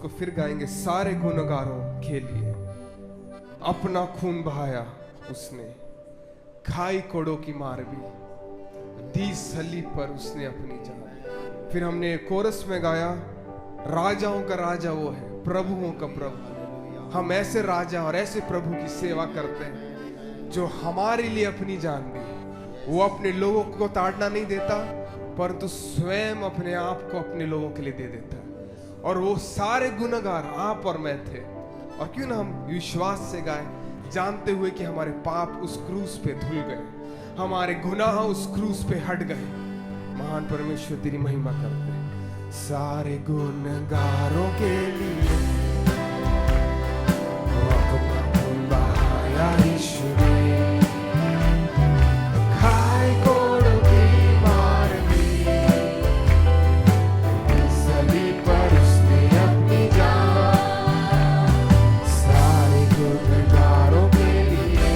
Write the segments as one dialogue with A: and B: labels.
A: उसको फिर गाएंगे। सारे गुनहगारों के लिए अपना खून बहाया उसने, खाई कोड़ों की मार भी, दी सलीब पर उसने अपनी जान। फिर हमने कोरस में गाया, राजाओं का राजा वो है, प्रभुओं का प्रभु। हम ऐसे राजा और ऐसे प्रभु की सेवा करते हैं जो हमारे लिए अपनी जान दी। वो अपने लोगों को ताड़ना नहीं देता, परंतु स्वयं अपने आप को अपने लोगों के लिए दे देता है। और वो सारे गुनहगार आप और मैं थे, और क्यों ना हम विश्वास से गाएं, जानते हुए कि हमारे पाप उस क्रूस पे धुल गए, हमारे गुनाह उस क्रूस पे हट गए। महान परमेश्वर तेरी महिमा करते हैं। सारे गुनहगारों के लिए अपना खून बहाया यीशु ने, खाए कोड़ों की मार भी, सलीब पर उसने अपनी जान। सारे गुनहगारों के लिए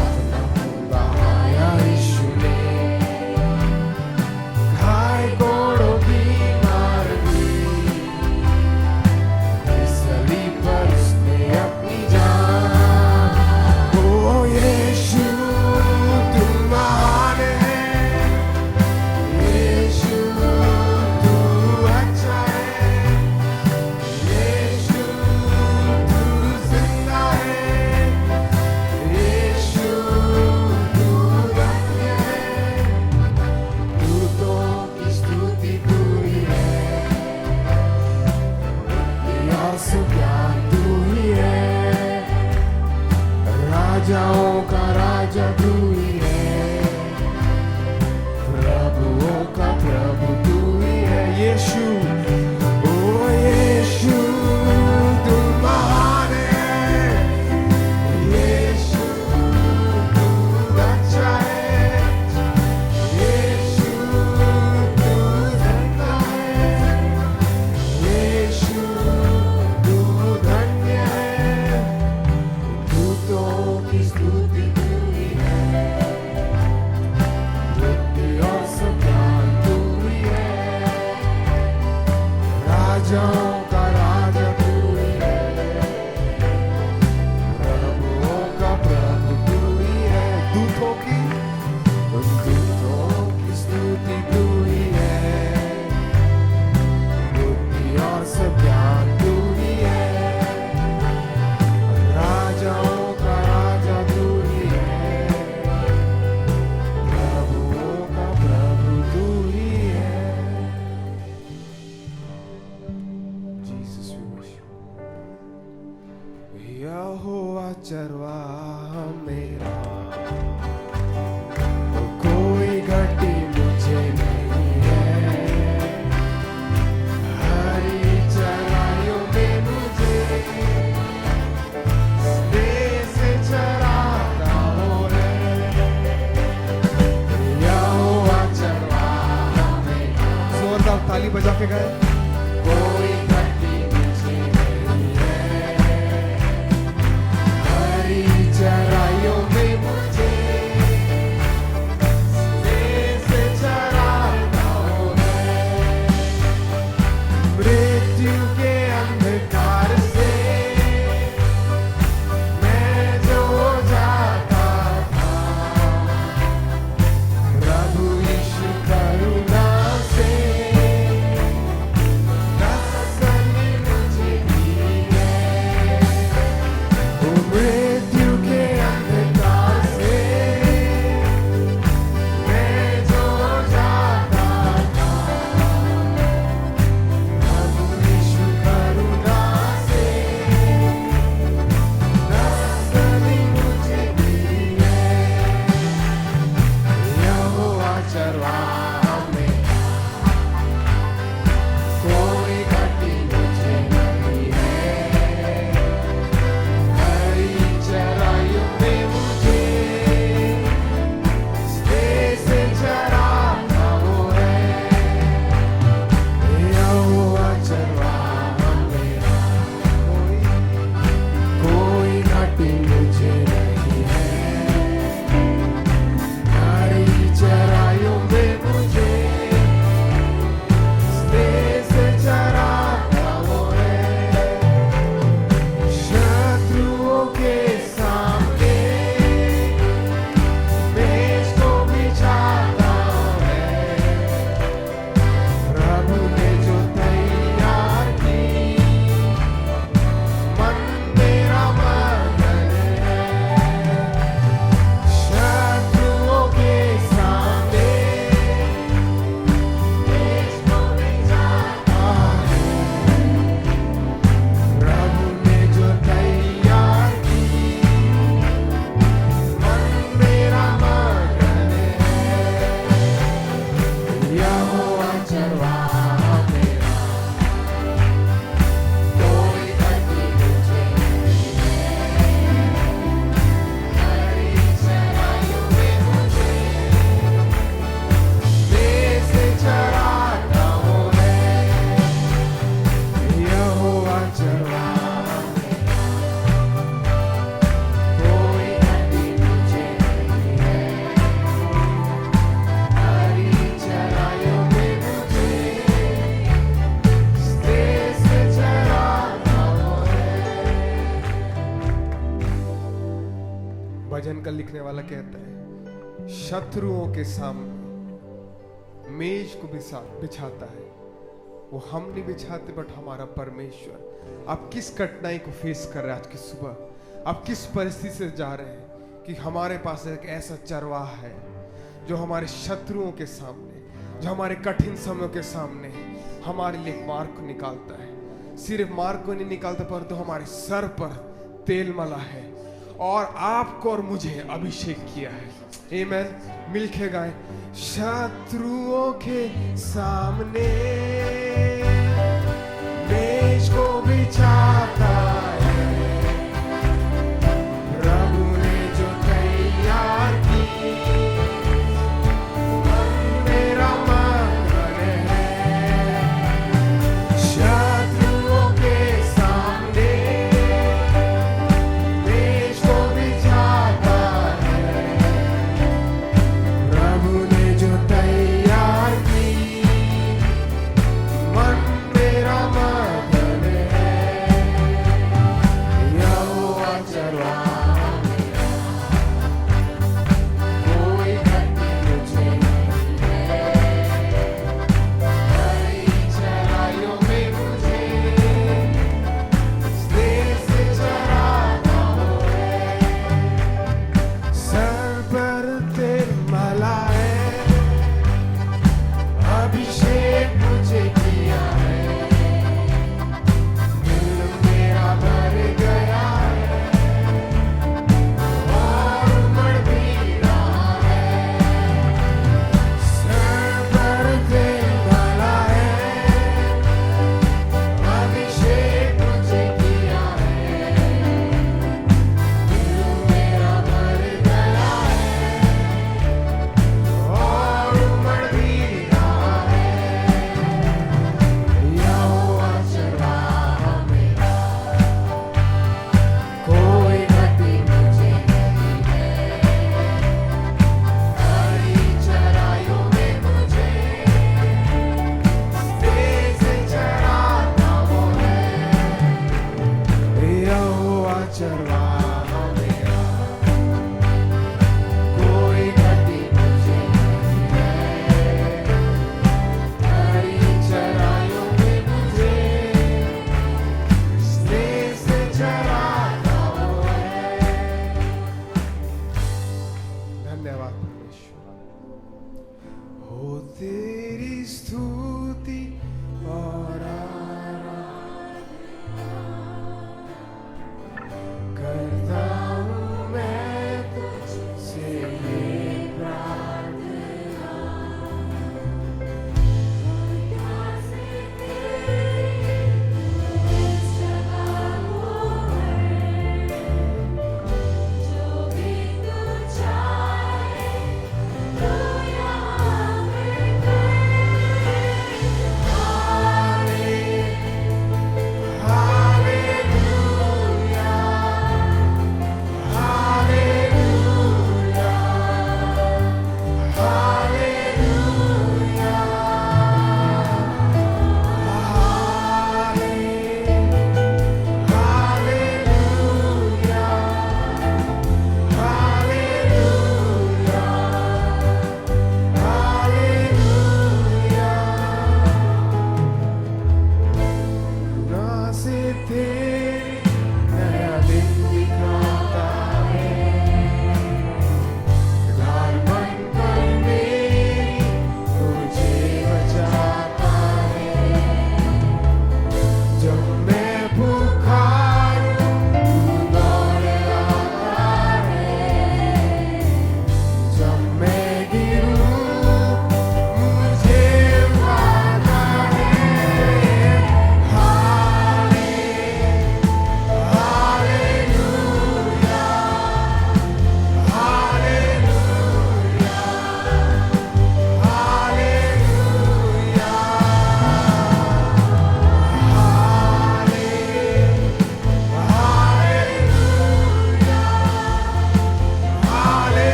A: अपना खून बहाया यीशु ने, खाए कोड़ों की मार भी, सलीब पर उसने अपनी जान। ओ यीशु तू महान है, यीशु तू अच्छा है, यीशु तू जिंदा है, यीशु तू धन्य है। दूतों की स्तुति तू ही है, यहोवा ज्ञान तू ही है, राजाओं का राजा तू ही है, प्रभुओं का प्रभु तू ही है। यीशु ओ यीशु तू महान है, यीशु तू अच्छा है, यीशु तू जिंदा है, यीशु तू धन्य है। दूतों की स्तुति तू ही है, बुद्धि और सब ज्ञान तू ही है, राजाओं का राजा तू ही है, प्रभुओं का प्रभु तू ही है। दूतों की स्तुति तू ही है, बुद्धि और सब ज्ञान तू ही है, राजाओं का राजा तू ही है, प्रभुओं का प्रभु तू ही है। Jesus we worship. यहोवा चरवाहा मेरा, कोई घटी मुझे नहीं है, हरी चराइयों में मुझे देश से चराता हो रे। यहोवा चरवाहा मेरा, जोरदार ताली बजा के गाए। कोई घटी मुझे नहीं है, हरी चराइयों में मुझे देश से चराता हो रे। मृत्यु के अंधकार से मैं जो जाता था, प्रभु यीशु करुणा से भजन का लिखने वाला कहता है, शत्रुओं के सामने मेज को बिछाता है। वो हम नहीं बिछाते, बट हमारा परमेश्वर। आप किस कठिनाई को फेस कर रहे हैं आज की सुबह? आप किस परिस्थिति से जा रहे हैं कि हमारे पास एक ऐसा चरवाहा है जो हमारे शत्रुओं के सामने, जो हमारे कठिन समयों के सामने हमारे लिए मार्ग को निकालता है। सिर्फ मार्ग को नहीं निकालता, परंतु हमारे सर पर तेल मला है और आपको और मुझे अभिषेक किया है। आमीन। मिलके गाएं, शत्रुओं के सामने मेज को बिछाता है, प्रभु ने जो तैयार की, मेरा मंगल है। शत्रुओं के सामने मेज को बिछाता है, प्रभु ने जो तैयार की, मन मेरा मगन है। यहोवा चरवाहा मेरा, कोई घटी मुझे नहीं है। हरी चराइयों में मुझे स्नेह से चराता है। सर पर तेल मला है, अभिषेक मुझे किया है। दिल मेरा भर गया है और उमड़ भी रहा है। सर पर तेल मला है, अभिषेक मुझे किया है। दिल मेरा भर गया है और उमड़ भी रहा है। यहोवा चरवाहा मेरा, कोई घटी मुझे नहीं है। हरी चराइयों में मुझे स्नेह से चराता वो है। यहोवा चरवाहा मेरा, कोई घटी मुझे नहीं है। हरी चराइयों में मुझे स्नेह से चराता वो है। धन्यवाद परमेश्वर। हो तेरी स्तुति और आराधना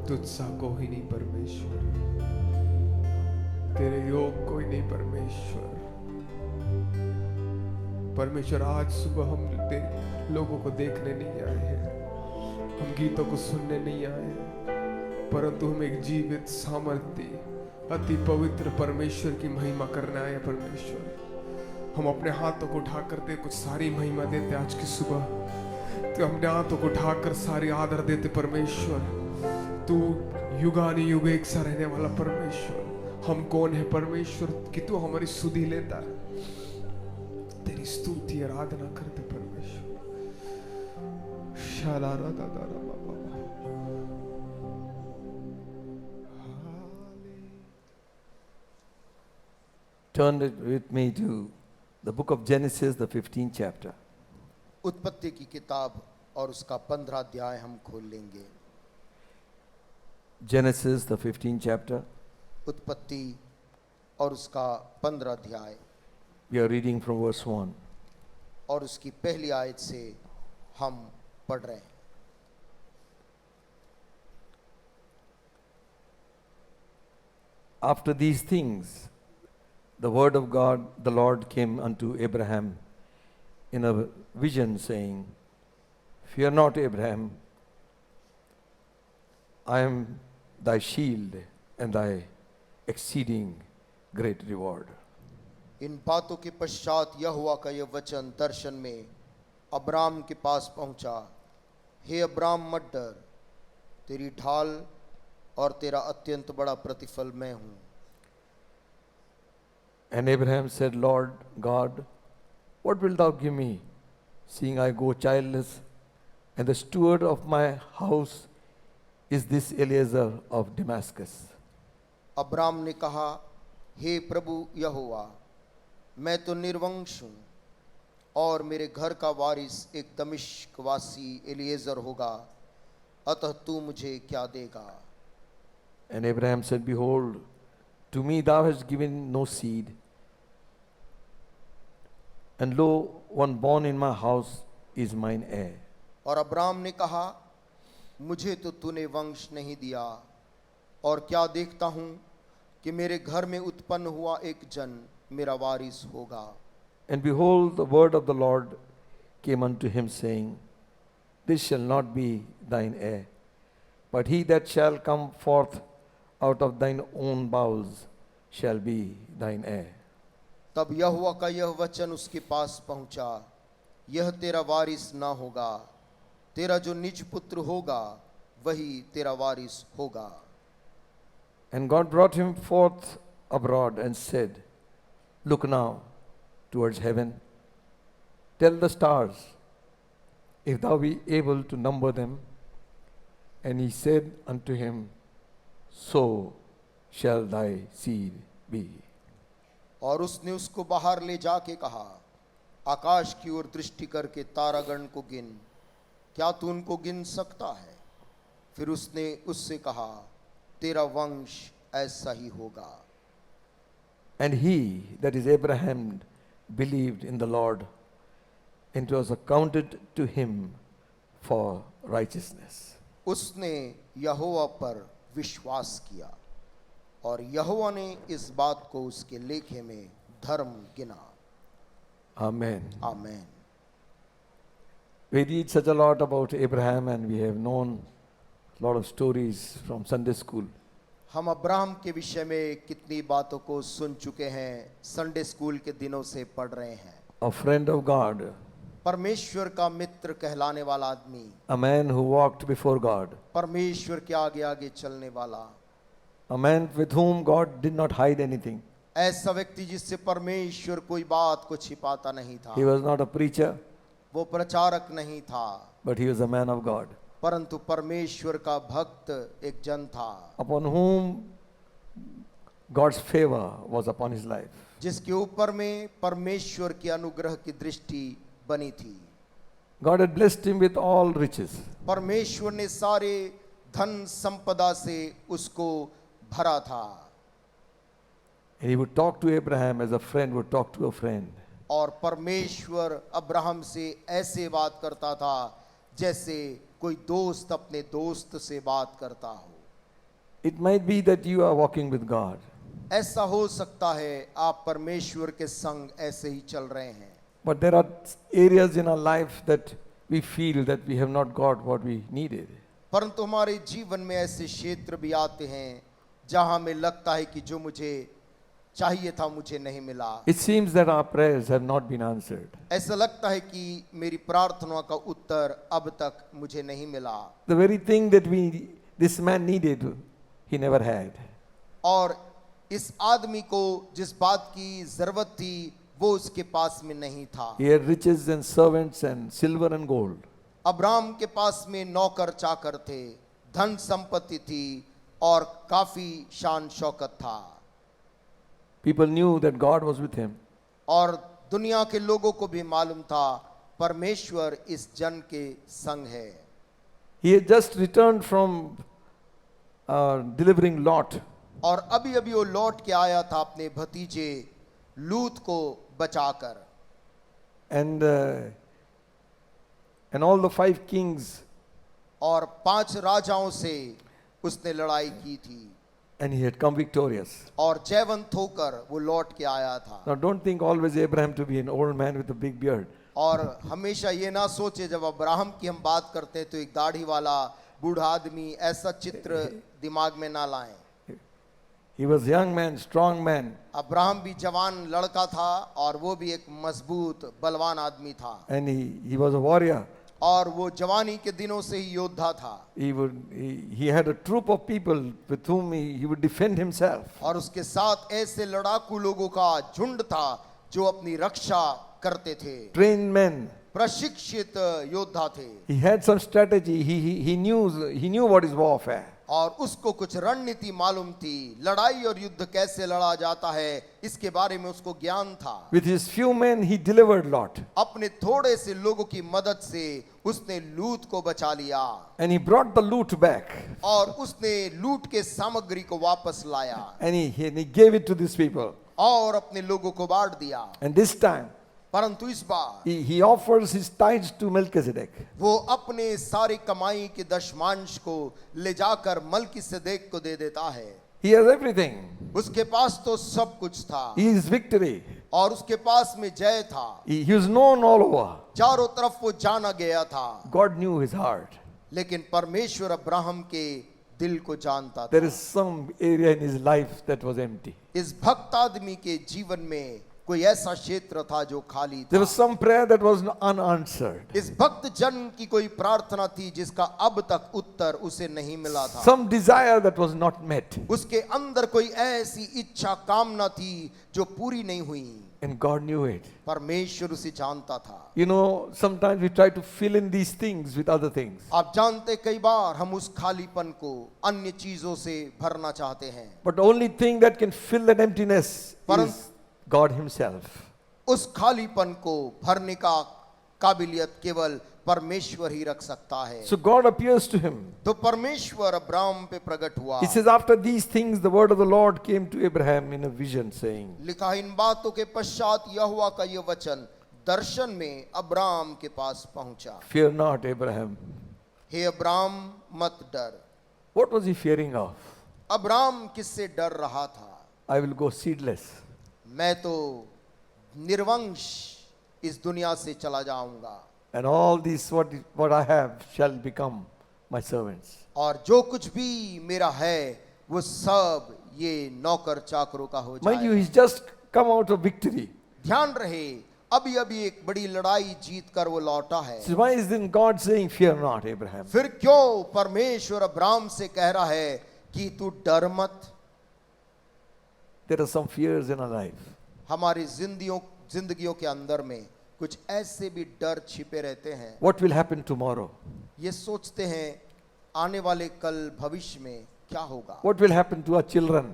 A: तुझसा कोई नहीं परमेश्वर, तेरे योग कोई नहीं परमेश्वर। परमेश्वर, आज सुबह हम लोगों को देखने नहीं आए हैं, हम गीतों को सुनने नहीं आए हैं, परंतु हम एक जीवित सामर्थ्य अति पवित्र परमेश्वर की महिमा करने आए। परमेश्वर, हम अपने हाथों को उठा करते कुछ सारी महिमा देते आज की सुबह, तो अपने हाथों को उठाकर सारी आदर देते। परमेश्वर, तू युगानी युग एक सा रहने वाला परमेश्वर, हम कौन है परमेश्वर कि तू हमारी सुधि लेता है। तेरी स्तुति आराधना करते परमेश्वर। शालारा दादा बाबा।
B: Turn with me to the book of Genesis, the 15th chapter.
C: उत्पत्ति की किताब और उसका 15 अध्याय हम खोल लेंगे।
B: Genesis, the 15th chapter.
C: उत्पत्ति और उसका 15 अध्याय।
B: We are reading from verse 1.
C: और उसकी पहली आयत से हम पढ़ रहे हैं।
B: After these things, the word of God, the Lord, came unto Abraham in a vision, saying, Fear not, Abraham, I am thy shield and thy exceeding great reward.
C: इन बातों के पश्चात यहोवा का यह वचन दर्शन में अब्राम के पास पहुंचा। हे अब्राम, मत डर, तेरी ढाल और तेरा अत्यंत बड़ा प्रतिफल मैं हूं।
B: And Abraham said, Lord God, what wilt thou give me, seeing I go childless, and the steward of my house is this Eliezer of Damascus?
C: Abram ने कहा, हे प्रभु यहोवा, मैं तो निर्वंश हूँ और मेरे घर का वारिस एक दमिश्क वासी एलिएजर होगा, अतः तू मुझे क्या देगा?
B: And Abraham said, Behold, to me thou hast given no seed, and lo, one born in my house is mine heir.
C: और अब्राम ने कहा, मुझे तो तूने वंश नहीं दिया, और क्या देखता हूँ कि मेरे घर में उत्पन्न हुआ एक जन मेरा वारिस होगा।
B: And behold, the word of the Lord came unto him, saying, This shall not be thine heir, but he that shall come forth out of thine own bowels shall be thine heir.
C: तब यहोवा का यह वचन उसके पास पहुंचा, यह तेरा वारिस ना होगा, तेरा जो निज पुत्र होगा वही तेरा वारिस होगा।
B: And God brought him forth abroad and said, Look now towards heaven, tell the stars, if thou be able to number them. And he said unto him, So shall thy seed be.
C: और उसने उसको बाहर ले जाके कहा, आकाश की ओर दृष्टि करके तारागण को गिन, क्या तू उनको गिन सकता है? फिर उसने उससे कहा, तेरा वंश ऐसा ही होगा।
B: And he, that is Abraham, believed in the Lord, and it was accounted to him for righteousness.
C: उसने यहोवा पर विश्वास किया और यहोवा ने इस बात को उसके लेखे में धर्म गिना।
B: Amen.
C: Amen.
B: We read such a lot about Abraham, and we have known a lot of stories from Sunday school.
C: हम अब्राहम के विषय में कितनी बातों को सुन चुके हैं, संडे स्कूल के दिनों से पढ़ रहे हैं।
B: A friend of God,
C: परमेश्वर का मित्र कहलाने वाला आदमी,
B: a man who walked before God,
C: परमेश्वर के आगे आगे चलने वाला,
B: a man with whom God did not hide anything.
C: ऐसा व्यक्ति जिससे परमेश्वर कोई बात को छिपाता नहीं था।
B: He was not a preacher,
C: वो प्रचारक नहीं था,
B: but he was a man of God,
C: परंतु परमेश्वर का भक्त एक जन था,
B: upon whom God's favor was upon his life.
C: जिसके ऊपर में परमेश्वर की अनुग्रह की दृष्टि बनी थी।
B: God had blessed him with all riches.
C: परमेश्वर ने सारे धन संपदा से उसको भरा था।
B: And he would talk to Abraham as a friend would talk to a friend.
C: और परमेश्वर अब्राहम से ऐसे बात करता था जैसे कोई दोस्त अपने दोस्त से बात करता हो।
B: It might be that you are walking with God,
C: ऐसा हो सकता है आप परमेश्वर के संग ऐसे ही चल रहे हैं,
B: but there are areas in our life that we feel that we have not got what we needed.
C: परंतु हमारे जीवन में ऐसे क्षेत्र भी आते हैं जहां हमें लगता है कि जो मुझे चाहिए था मुझे नहीं मिला।
B: It seems that our prayers have not been answered.
C: ऐसा लगता है कि मेरी प्रार्थना का उत्तर अब तक मुझे नहीं मिला।
B: The very thing that this man needed, he never had.
C: और इस आदमी को जिस बात की जरूरत थी वो उसके पास में नहीं था।
B: He had riches and servants and silver and gold.
C: Abraham के पास में नौकर चाकर थे, धन संपत्ति थी और काफी शान शौकत था।
B: People knew that God was with him.
C: और दुनिया के लोगों को भी मालूम था परमेश्वर इस जन के संग है।
B: He had just returned from delivering Lot.
C: और अभी अभी वो लौट के आया था अपने भतीजे लूत को बचाकर।
B: And all the 5 kings,
C: और 5 राजाओं से उसने लड़ाई की थी
B: and he had come victorious.
C: और जयवंत होकर वो लौट के आया था।
B: Now don't think always Abraham to be an old man with a big beard.
C: और हमेशा ये ना सोचे जब अब्राहम की हम बात करते हैं तो एक दाढ़ी वाला बूढ़ा आदमी, ऐसा चित्र दिमाग में ना लाएं।
B: He was a young man, strong man.
C: Abraham भी जवान लड़का था और वो भी एक मजबूत बलवान आदमी था।
B: And he was a warrior.
C: और वो जवानी के दिनों से ही योद्धा था।
B: He had a troop of people with whom he would defend himself.
C: और उसके साथ ऐसे लड़ाकू लोगों का झुंड था जो अपनी रक्षा करते थे।
B: Trained men.
C: प्रशिक्षित योद्धा थे।
B: He had some strategy. He knew what is warfare.
C: और उसको कुछ रणनीति मालूम थी, लड़ाई और युद्ध कैसे लड़ा जाता है इसके बारे में उसको ज्ञान था।
B: With his few men he delivered Lot.
C: अपने थोड़े से लोगों की मदद से उसने लूत को बचा लिया।
B: And he brought the loot back.
C: और उसने लूट के सामग्री को वापस लाया।
B: And he gave it to these people.
C: और अपने लोगों को बांट दिया।
B: And this time
C: परंतु इस बार
B: he offers his tithes to Melchizedek.
C: वो अपने सारी कमाई के दशमांश को ले जाकर मलकीसेदेक को दे देता है।
B: He has everything.
C: उसके पास तो सब कुछ था।
B: He is victory.
C: और उसके पास में जय था।
B: He was known all over.
C: चारों तरफ वो जाना गया था।
B: God knew his heart.
C: लेकिन परमेश्वर अब्राहम के दिल को जानता था।
B: There is some area in his life that was empty.
C: इस भक्त आदमी के जीवन में कोई ऐसा क्षेत्र था जो खाली था।
B: There was some prayer that was unanswered.
C: इस भक्त जन की कोई प्रार्थना थी जिसका अब तक उत्तर उसे नहीं मिला था।
B: Some desire that was not met.
C: उसके अंदर कोई ऐसी इच्छा कामना थी जो पूरी नहीं हुई।
B: And God knew it.
C: परमेश्वर उसे जानता था।
B: You know, sometimes we try to fill in these things with other things.
C: आप जानते कई बार हम उस खालीपन को अन्य चीजों से भरना चाहते हैं।
B: But the only thing that can fill that emptiness is God himself.
C: उस खालीपन को भरने का काबिलियत केवल परमेश्वर ही रख सकता है।
B: So God appears to him.
C: तो परमेश्वर अब्राहम पे प्रकट हुआ।
B: He says, after these things, the word of the Lord came to Abraham in a vision, saying,
C: लिखा इन बातों के पश्चात यहोवा का यह वचन दर्शन में अब्राहम के पास पहुंचा।
B: Fear not, Abraham.
C: हे अब्राहम मत डर।
B: What was he fearing of?
C: Abraham किससे डर रहा था?
B: I will go seedless.
C: मैं तो निर्वंश इस दुनिया से चला जाऊंगा।
B: And all these what I have shall become my servants.
C: और जो कुछ भी मेरा है वो सब ये नौकर चाकरों का हो
B: Mind you,
C: जाएगा।
B: he's just come out of victory.
C: ध्यान रहे अभी अभी एक बड़ी लड़ाई जीत कर वो लौटा है।
B: So why is then God saying, fear not, Abraham?
C: फिर क्यों परमेश्वर अब्राहम से कह रहा है कि तू डर मत?
B: There are some fears in our life.
C: हमारी जिंदगियों के अंदर में कुछ ऐसे भी डर छिपे रहते हैं।
B: What will happen tomorrow?
C: ये सोचते हैं आने वाले कल भविष्य में क्या होगा।
B: What will happen to our children?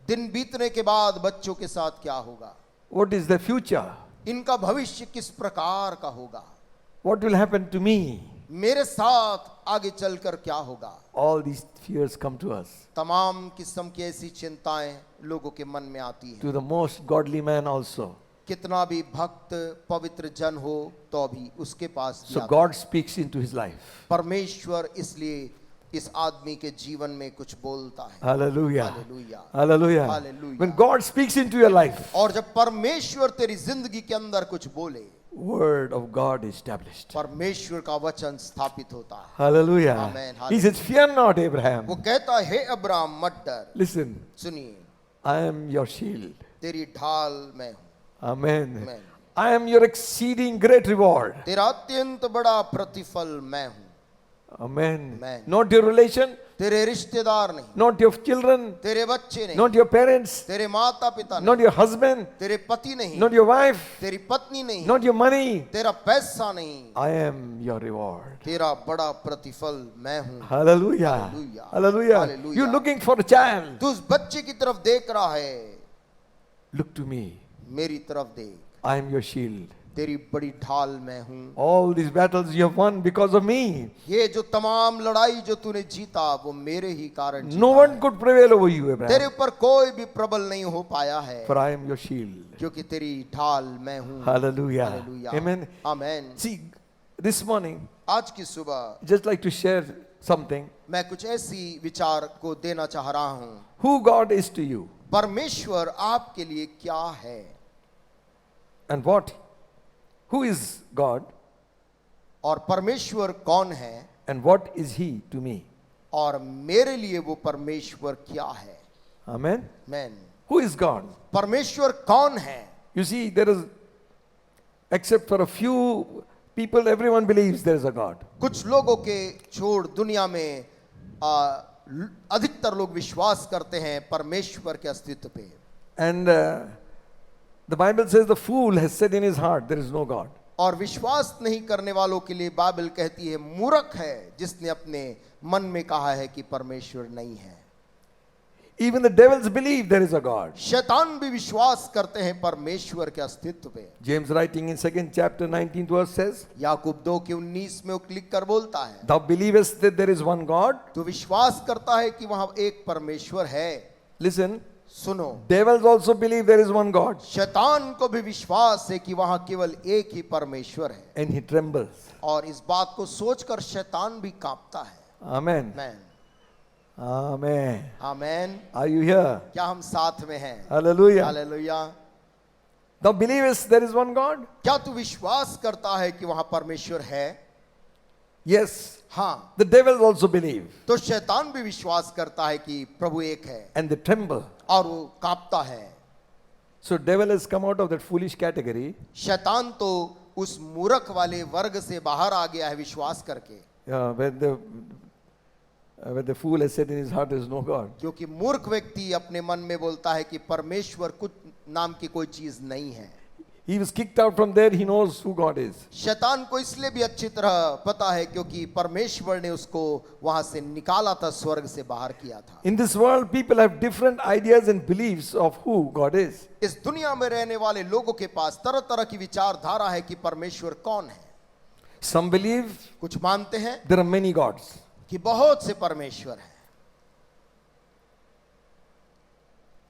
C: दिन बीतने के बाद बच्चों के साथ क्या होगा।
B: What is the future?
C: इनका भविष्य किस प्रकार का होगा।
B: What will happen to me?
C: मेरे साथ आगे चलकर क्या होगा।
B: All these fears come to us.
C: तमाम किस्म की ऐसी चिंताएं लोगों के मन में आती हैं।
B: To the most godly man also.
C: कितना भी भक्त पवित्र जन हो तो भी उसके पास भी
B: So
C: आता
B: God speaks into his life.
C: है। परमेश्वर इसलिए इस आदमी के जीवन में कुछ बोलता है।
B: Hallelujah.
C: Hallelujah.
B: Hallelujah.
C: Hallelujah.
B: When God speaks into your life,
C: और जब परमेश्वर तेरी जिंदगी के अंदर कुछ बोले,
B: word of God is established.
C: परमेश्वर का वचन स्थापित होता है।
B: Hallelujah.
C: Amen.
B: He says, fear not, Abraham.
C: वो कहता है, हे अब्राहम मत डर।
B: Listen,
C: सुनिए,
B: I am your shield.
C: तेरी ढाल मैं हूँ।
B: Amen.
C: Amen.
B: I am your exceeding great reward.
C: तेरा अत्यंत बड़ा प्रतिफल मैं हूँ।
B: Amen.
C: Amen.
B: Not your relation,
C: तेरे रिश्तेदार नहीं,
B: not your children,
C: तेरे बच्चे नहीं,
B: not your parents,
C: तेरे माता पिता नहीं,
B: not your husband,
C: तेरे पति नहीं,
B: not your wife,
C: तेरी पत्नी नहीं,
B: not your money.
C: तेरा पैसा नहीं,
B: I am your reward.
C: तेरा बड़ा प्रतिफल मैं हूँ।
B: Hallelujah.
C: Hallelujah.
B: Hallelujah.
C: Hallelujah.
B: You're looking for a child.
C: तू उस बच्चे की तरफ देख रहा है,
B: Look to me.
C: मेरी तरफ देख,
B: I am your shield.
C: तेरी बड़ी ढाल मैं हूँ।
B: All these battles you have won because of me.
C: ये जो तमाम लड़ाई जो तूने जीता वो मेरे ही कारण जीता
B: No
C: है।
B: one could prevail over you,
C: तेरे
B: Abraham.
C: ऊपर कोई भी प्रबल नहीं हो पाया है,
B: For I am your shield.
C: क्योंकि तेरी ढाल मैं हूँ।
B: Hallelujah.
C: Hallelujah.
B: Amen.
C: Amen.
B: See, this morning,
C: आज की सुबह
B: just like to share something.
C: मैं कुछ ऐसी विचार को देना चाह रहा हूँ।
B: Who God is to you
C: परमेश्वर आपके लिए क्या है
B: and what? Who is God
C: और परमेश्वर कौन है
B: and what is He to me?
C: और मेरे लिए वो परमेश्वर क्या है।
B: Amen.
C: Man,
B: Who is God?
C: परमेश्वर कौन है।
B: You see, there is, except for a few people, everyone believes there is a God.
C: कुछ लोगों के छोड़ दुनिया में अधिकतर लोग विश्वास करते हैं परमेश्वर के अस्तित्व पे।
B: And the Bible says the fool has said in his heart, there is no God.
C: और विश्वास नहीं करने वालों के लिए बाइबल कहती है मूर्ख है जिसने अपने मन में कहा है कि परमेश्वर नहीं है।
B: Even the devils believe there is a God.
C: शैतान भी विश्वास करते हैं परमेश्वर के अस्तित्व पे।
B: James writing in 2nd chapter 19th verse says,
C: याकूब 2:19 में वो लिख कर बोलता है,
B: thou believest that there is one God.
C: तो विश्वास करता है कि वहां एक परमेश्वर है।
B: Listen,
C: सुनो,
B: devils also believe there is one God.
C: शैतान को भी विश्वास है कि वहां केवल एक ही परमेश्वर है,
B: And he trembles.
C: और इस बात को सोचकर शैतान भी कांपता है।
B: Amen.
C: Man,
B: Amen.
C: Amen.
B: Are you here?
C: क्या हम साथ में हैं?
B: Hallelujah.
C: Hallelujah.
B: Thou believest there is one God?
C: क्या तू विश्वास करता है कि वहां परमेश्वर है?
B: Yes.
C: हाँ,
B: The devils also believe.
C: तो शैतान भी विश्वास करता है कि प्रभु एक है,
B: And they tremble.
C: और वो कांपता है।
B: So devil has come out of that foolish category.
C: शैतान तो उस मूर्ख वाले वर्ग से बाहर आ गया है विश्वास करके,
B: When the fool has said in his heart there is no God.
C: क्योंकि मूर्ख व्यक्ति अपने मन में बोलता है कि परमेश्वर कुछ नाम की कोई चीज नहीं है।
B: He was kicked out from there. He knows who God is.
C: शैतान को इसलिए भी अच्छी तरह पता है क्योंकि परमेश्वर ने उसको वहां से निकाला था, स्वर्ग से बाहर किया था।
B: In this world, people have different ideas and beliefs of who God is.
C: इस दुनिया में रहने वाले लोगों के पास तरह तरह की विचारधारा है कि परमेश्वर कौन है।
B: Some believe
C: कुछ मानते हैं
B: there are many gods.
C: कि बहुत से परमेश्वर हैं।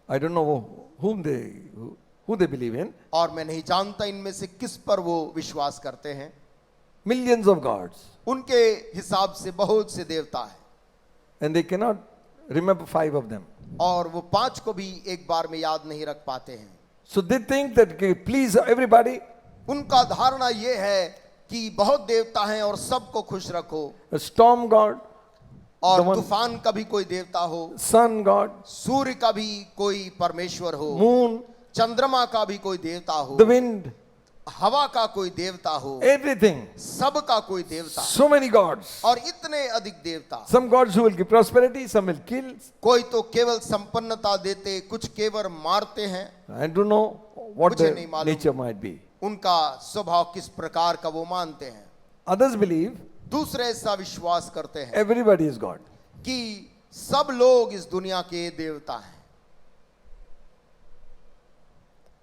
B: I don't know who they believe in.
C: और मैं नहीं जानता इनमें से किस पर वो विश्वास करते हैं।
B: Millions of gods.
C: उनके हिसाब से बहुत से देवता हैं,
B: And they cannot remember 5 of them.
C: और वो 5 को भी एक बार में याद नहीं रख पाते हैं।
B: So they think that okay, please everybody.
C: उनका धारणा ये है कि बहुत देवता हैं और सबको खुश रखो।
B: A storm god,
C: और
B: the one-
C: तूफान का भी कोई देवता हो,
B: sun god,
C: सूर्य का भी कोई परमेश्वर हो,
B: moon,
C: चंद्रमा का भी कोई देवता हो,
B: the wind,
C: हवा का कोई देवता हो,
B: everything.
C: सब का कोई देवता,
B: So many gods.
C: और इतने अधिक देवता।
B: Some gods who will give prosperity, some will kill.
C: कोई तो केवल संपन्नता देते, कुछ केवल मारते हैं।
B: I don't know what
C: मुझे
B: their
C: नहीं मालूम।
B: nature might be.
C: उनका स्वभाव किस प्रकार का वो मानते हैं।
B: Others believe
C: दूसरे ऐसा विश्वास करते हैं
B: everybody is God.
C: कि सब लोग इस दुनिया के देवता हैं,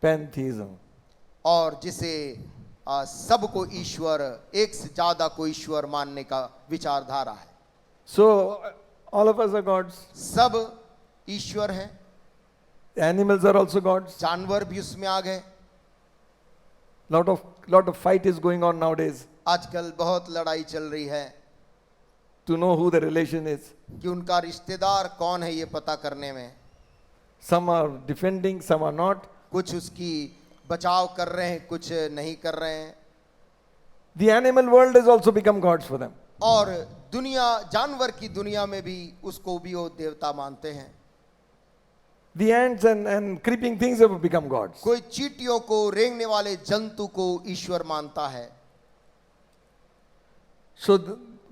B: Pantheism.
C: और जिसे सबको ईश्वर, एक से ज्यादा को ईश्वर मानने का विचारधारा है।
B: So all of us are gods.
C: सब ईश्वर हैं,
B: Animals are also gods.
C: जानवर भी उसमें आ गए।
B: Lot of fight is going on nowadays
C: आजकल बहुत लड़ाई चल रही है
B: to know who the relation is.
C: कि उनका रिश्तेदार कौन है ये पता करने में।
B: Some are defending, some are not.
C: कुछ उसकी बचाव कर रहे हैं, कुछ नहीं कर रहे हैं।
B: The animal world has also become gods for them.
C: और दुनिया, जानवर की दुनिया में भी उसको भी वो देवता मानते हैं।
B: The ants and creeping things have become gods.
C: कोई चींटियों को, रेंगने वाले जंतु को ईश्वर मानता है।
B: So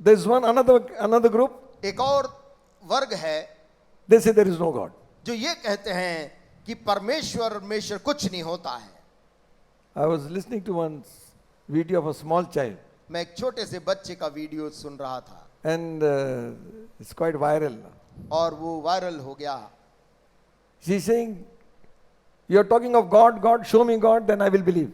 B: there's another group.
C: एक और वर्ग है,
B: They say there is no God.
C: जो ये कहते हैं कि परमेश्वर कुछ नहीं होता है।
B: I was listening to one video of a small child,
C: मैं एक छोटे से बच्चे का वीडियो सुन रहा था
B: and it's quite viral.
C: और वो वायरल हो गया।
B: She's saying, "You are talking of God, God, show me God, then I will believe."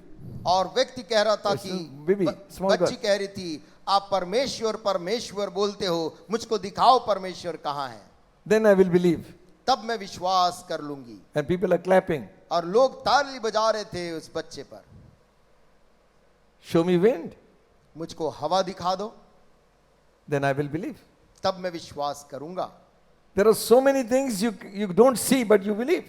C: और व्यक्ति कह रहा था कि
B: baby, small
C: बच्ची
B: girl.
C: कह रही थी, आप परमेश्वर बोलते हो, मुझको दिखाओ परमेश्वर कहाँ है,
B: Then I will believe.
C: तब मैं विश्वास कर लूंगी।
B: And people are clapping.
C: और लोग ताली बजा रहे थे उस बच्चे पर।
B: Show me wind,
C: मुझको हवा दिखा दो,
B: then I will believe.
C: तब मैं विश्वास करूंगा।
B: There are so many things you don't see, but you believe.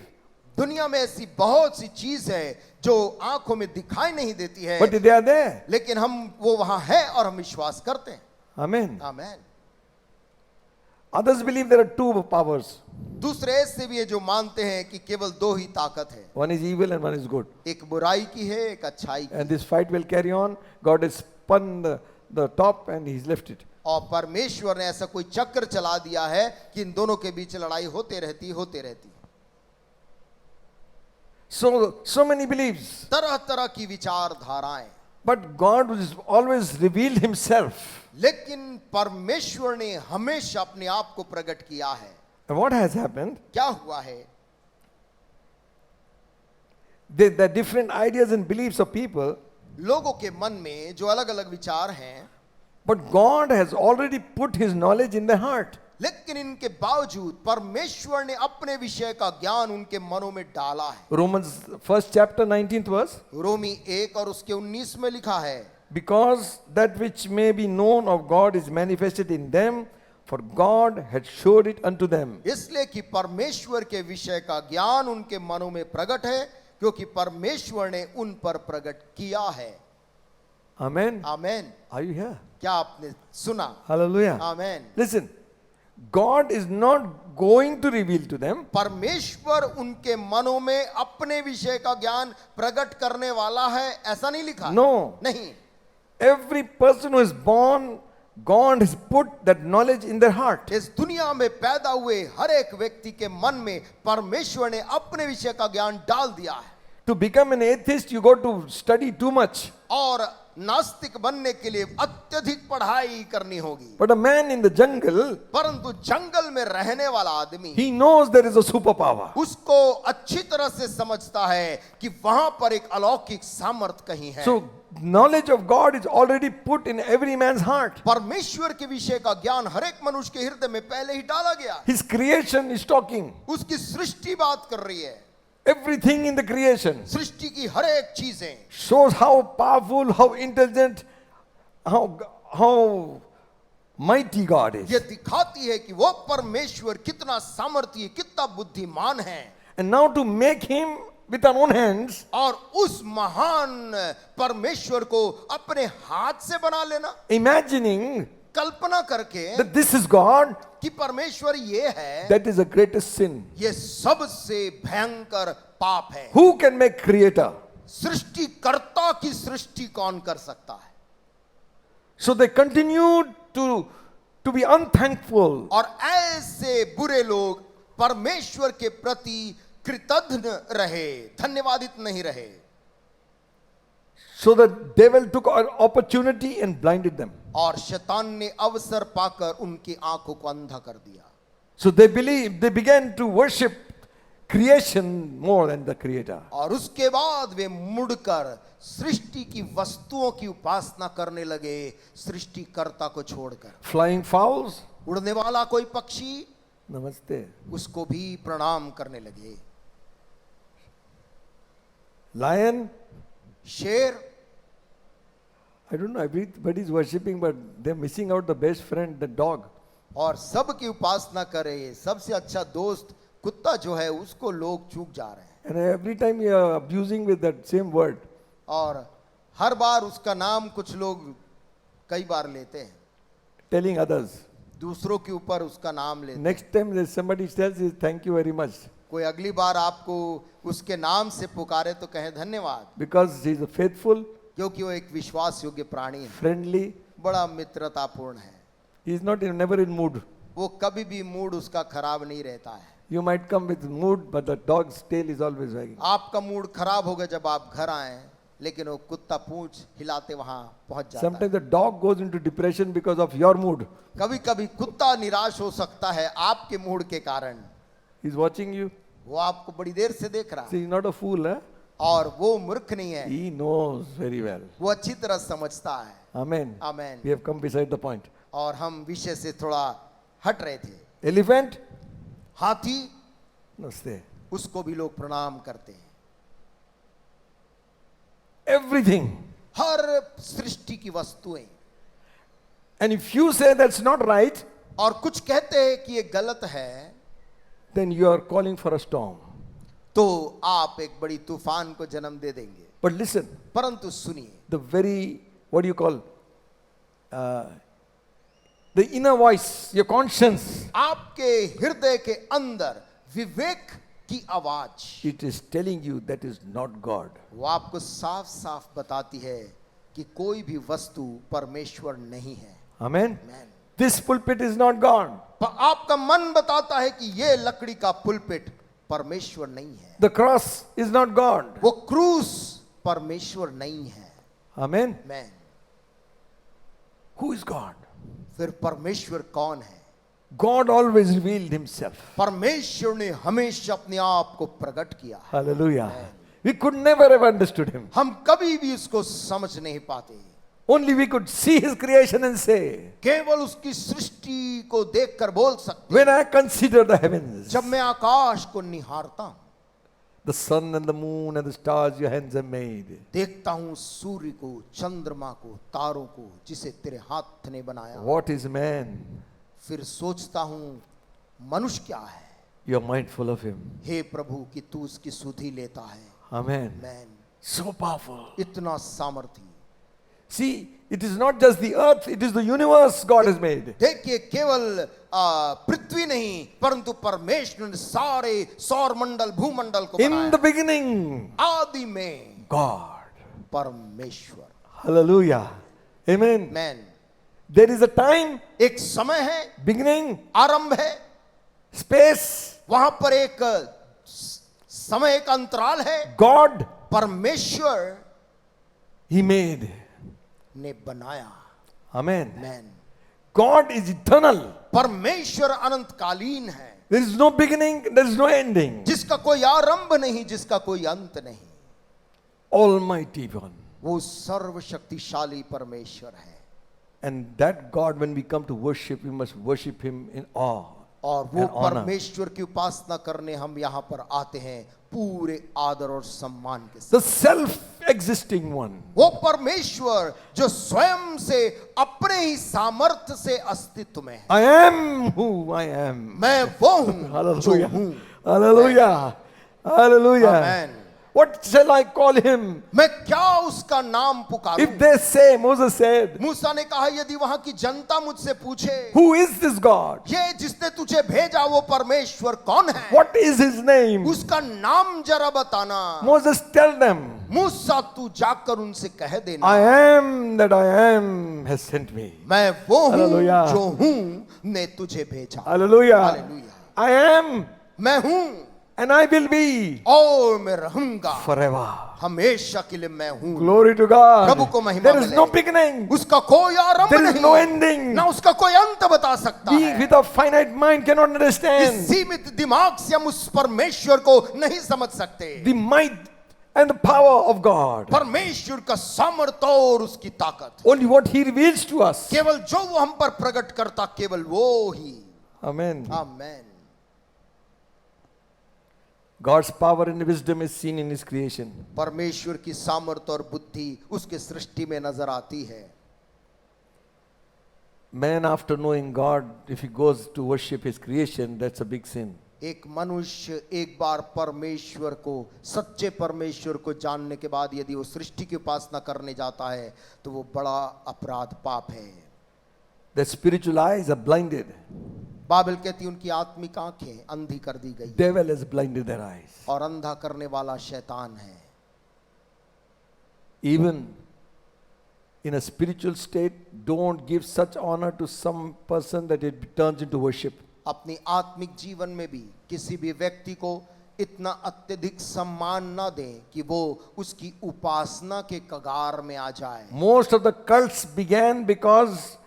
C: दुनिया में ऐसी बहुत सी चीज है जो आंखों में दिखाई नहीं देती है,
B: But they are there.
C: लेकिन हम वो वहां है और हम विश्वास करते हैं।
B: Amen.
C: Amen.
B: Others believe there are two powers.
C: दूसरे ऐसे भी है जो मानते हैं कि केवल दो ही ताकत है,
B: One is evil and one is good.
C: एक बुराई की है, एक अच्छाई की।
B: And this fight will carry on. God has spun the top and he's left it.
C: और परमेश्वर ने ऐसा कोई चक्र चला दिया है कि इन दोनों के बीच लड़ाई होते रहती।
B: So many beliefs.
C: तरह तरह की विचारधाराएं।
B: But God has always revealed himself.
C: लेकिन परमेश्वर ने हमेशा अपने आप को प्रकट किया है।
B: And what has happened?
C: क्या हुआ है?
B: The different ideas and beliefs of people,
C: लोगों के मन में जो अलग अलग विचार हैं,
B: but God has already put his knowledge in their heart.
C: लेकिन इनके बावजूद परमेश्वर ने अपने विषय का ज्ञान उनके मनों में डाला है।
B: Romans 1st chapter 19th verse.
C: रोमी 1 और उसके 19 में लिखा है,
B: Because that which may be known of God is manifested in them, for God had showed it unto them.
C: इसलिए कि परमेश्वर के विषय का ज्ञान उनके मनों में प्रकट है, क्योंकि परमेश्वर ने उन पर प्रकट किया है।
B: Amen.
C: Amen.
B: Are you here?
C: क्या आपने सुना?
B: Hallelujah.
C: Amen.
B: Listen, God is not going to reveal to them.
C: परमेश्वर उनके मनों में अपने विषय का ज्ञान प्रकट करने वाला है, ऐसा नहीं लिखा।
B: No.
C: नहीं।
B: Every person who is born, God has put that knowledge in their heart.
C: इस दुनिया में पैदा हुए हर एक व्यक्ति के मन में परमेश्वर ने अपने विषय का ज्ञान डाल दिया है।
B: To become an atheist, you got to study too much.
C: और नास्तिक बनने के लिए अत्यधिक पढ़ाई करनी होगी।
B: But a man in the jungle,
C: परंतु जंगल में रहने वाला आदमी,
B: he knows there is a superpower.
C: उसको अच्छी तरह से समझता है कि वहां पर एक अलौकिक सामर्थ कहीं है।
B: So knowledge of God is already put in every man's heart.
C: परमेश्वर के विषय का ज्ञान हर एक मनुष्य के हृदय में पहले ही डाला गया।
B: His creation is talking.
C: उसकी सृष्टि बात कर रही है।
B: Everything in the creation
C: सृष्टि की हर एक चीजें
B: shows how powerful, how intelligent, how mighty God is.
C: ये दिखाती है कि वो परमेश्वर कितना सामर्थ्य, कितना बुद्धिमान है।
B: And now to make him with our own hands,
C: और उस महान परमेश्वर को अपने हाथ से बना लेना,
B: imagining
C: कल्पना करके
B: that this is God,
C: कि परमेश्वर ये है,
B: that is the greatest sin.
C: ये सबसे भयंकर पाप है।
B: Who can make creator?
C: सृष्टिकर्ता की सृष्टि कौन कर सकता है?
B: So they continued to be unthankful.
C: और ऐसे बुरे लोग परमेश्वर के प्रति कृतज्ञ रहे, धन्यवादित नहीं रहे।
B: So the devil took an opportunity and blinded them.
C: और शैतान ने अवसर पाकर उनकी आंखों को अंधा कर दिया।
B: So they began to worship creation more than the creator.
C: और उसके बाद वे मुड़कर सृष्टि की वस्तुओं की उपासना करने लगे, सृष्टिकर्ता को छोड़कर।
B: Flying fowls,
C: उड़ने वाला कोई पक्षी,
B: namaste.
C: उसको भी प्रणाम करने लगे।
B: Lion,
C: शेर,
B: I don't know, everybody is worshipping, but they're missing out the best friend, the dog.
C: और सबकी उपासना करे, सबसे अच्छा दोस्त कुत्ता जो है उसको लोग चूक जा रहे हैं।
B: And every time you are abusing with that same word.
C: और हर बार उसका नाम कुछ लोग कई बार लेते हैं,
B: Telling others.
C: दूसरों के ऊपर उसका नाम लेते हैं।
B: Next time there's somebody tells you thank you very much.
C: कोई अगली बार आपको उसके नाम से पुकारे तो कहे धन्यवाद,
B: Because he's a faithful,
C: क्योंकि वो एक विश्वास योग्य प्राणी है,
B: friendly.
C: बड़ा मित्रतापूर्ण है।
B: He's never in mood.
C: वो कभी भी मूड उसका खराब नहीं रहता है।
B: You might come with mood, but the dog's tail is always wagging.
C: आपका मूड खराब होगा जब आप घर आए, लेकिन वो कुत्ता पूंछ हिलाते वहां पहुंच जाता है।
B: Sometimes the dog goes into depression because of your mood.
C: कभी कभी कुत्ता निराश हो सकता है आपके मूड के कारण।
B: He's watching you.
C: वो आपको बड़ी देर से देख रहा
B: See,
C: है
B: he's not a fool, huh?
C: और वो मूर्ख नहीं है,
B: He knows very well.
C: वो अच्छी तरह समझता है।
B: Amen.
C: Amen.
B: We have come beside the point.
C: और हम विषय से थोड़ा हट रहे थे।
B: Elephant?
C: हाथी,
B: Namaste.
C: उसको भी लोग प्रणाम करते हैं।
B: Everything.
C: हर सृष्टि की वस्तुएं।
B: And if you say that's not right,
C: और कुछ कहते हैं कि ये गलत है,
B: then you are calling for a storm.
C: तो आप एक बड़ी तूफान को जन्म दे देंगे।
B: But listen,
C: परंतु सुनिए,
B: the very, what do you call, the inner voice, your conscience,
C: आपके हृदय के अंदर विवेक की आवाज,
B: it is telling you that is not God.
C: वो आपको साफ साफ बताती है कि कोई भी वस्तु परमेश्वर नहीं है।
B: Amen?
C: Amen.
B: This pulpit is not God.
C: पर आपका मन बताता है कि ये लकड़ी का पुलपिट परमेश्वर नहीं है,
B: The cross is not God.
C: वो क्रूस परमेश्वर नहीं है।
B: Amen?
C: Amen.
B: Who is God?
C: फिर परमेश्वर कौन है?
B: God always revealed himself.
C: परमेश्वर ने हमेशा अपने आप को प्रकट किया।
B: Hallelujah. We could never have understood him.
C: हम कभी भी उसको समझ नहीं पाते,
B: Only we could see his creation and say,
C: केवल उसकी सृष्टि को देखकर बोल सकते।
B: when I consider the heavens,
C: जब मैं आकाश को निहारता हूं,
B: the sun and the moon and the stars your hands have made,
C: देखता हूं सूर्य को, चंद्रमा को, तारों को, जिसे तेरे हाथ ने बनाया,
B: what is man?
C: फिर सोचता हूं मनुष्य क्या है।
B: You are mindful of him.
C: हे प्रभु कि तू उसकी सुधि लेता है।
B: Amen.
C: Man,
B: So powerful.
C: इतना सामर्थी।
B: See, it is not just the earth, it is the universe God has made.
C: देखिए, केवल पृथ्वी नहीं, परंतु परमेश्वर ने सारे सौर मंडल, भूमंडल को
B: In the
C: बनाया।
B: beginning,
C: आदि में
B: God.
C: परमेश्वर।
B: Hallelujah. Amen.
C: Man,
B: There is a time,
C: एक समय है,
B: beginning,
C: आरंभ है,
B: space,
C: वहां पर एक समय, एक अंतराल है।
B: God,
C: परमेश्वर
B: he made.
C: ने बनाया।
B: Amen.
C: Man,
B: God is eternal.
C: परमेश्वर अनंतकालीन है,
B: There is no beginning, there is no ending.
C: जिसका कोई आरंभ नहीं, जिसका कोई अंत नहीं।
B: Almighty one.
C: वो सर्वशक्तिशाली परमेश्वर है।
B: And that God, when we come to worship, we must worship him in awe.
C: और वो
B: and honor.
C: परमेश्वर की उपासना करने हम यहाँ पर आते हैं पूरे आदर और सम्मान के साथ।
B: The self-existing one.
C: वो परमेश्वर जो स्वयं से अपने ही सामर्थ्य से अस्तित्व में है।
B: I am who I am.
C: मैं वो हूँ जो
B: Hallelujah.
C: हूँ।
B: Hallelujah. Hallelujah.
C: Amen.
B: What shall I call him?
C: मैं क्या उसका नाम पुकारूं?
B: If they say, Moses said,
C: मूसा ने कहा, यदि वहां की जनता मुझसे पूछे,
B: who is this God?
C: ये जिसने तुझे भेजा वो परमेश्वर कौन है?
B: What is his name?
C: उसका नाम जरा बताना।
B: Moses, tell them,
C: मूसा तू जाकर उनसे कह देना,
B: I am that I am has sent me.
C: मैं वो हूँ
B: Hallelujah.
C: जो हूँ ने तुझे भेजा।
B: Hallelujah.
C: Hallelujah.
B: I am.
C: मैं हूँ,
B: and I will be
C: और मैं रहूंगा
B: forever.
C: हमेशा के लिए मैं हूँ।
B: Glory to God.
C: प्रभु को महिमा
B: There is
C: मिले।
B: no beginning.
C: उसका कोई आरंभ
B: There is
C: नहीं,
B: no ending.
C: ना उसका कोई अंत बता सकता
B: We
C: है।
B: with a finite mind cannot
C: इस
B: understand
C: सीमित दिमाग से हम उस परमेश्वर को नहीं समझ सकते।
B: the might and the power of God.
C: परमेश्वर का सामर्थ्य और उसकी ताकत,
B: Only what He reveals to us.
C: केवल जो वो हम पर प्रकट करता, केवल वो ही।
B: Amen.
C: Amen.
B: God's power and wisdom is seen in His creation.
C: परमेश्वर की सामर्थ्य और बुद्धि उसके सृष्टि में नजर आती है।
B: Man, after knowing God, if he goes to worship His creation, that's a big sin.
C: एक मनुष्य एक बार परमेश्वर को, सच्चे परमेश्वर को जानने के बाद यदि वो सृष्टि की उपासना करने जाता है तो वो बड़ा अपराध, पाप है।
B: The spiritual eyes are blinded.
C: Bible कहती उनकी आत्मिक आंखें अंधी कर दी गई,
B: Devil has blinded their eyes.
C: और अंधा करने वाला शैतान है।
B: Even in a spiritual state, don't give such honor to some person that it turns into worship.
C: अपनी आत्मिक जीवन में भी किसी भी व्यक्ति को इतना अत्यधिक सम्मान ना दें कि वो उसकी उपासना के कगार में आ जाए।
B: Most of the cults began because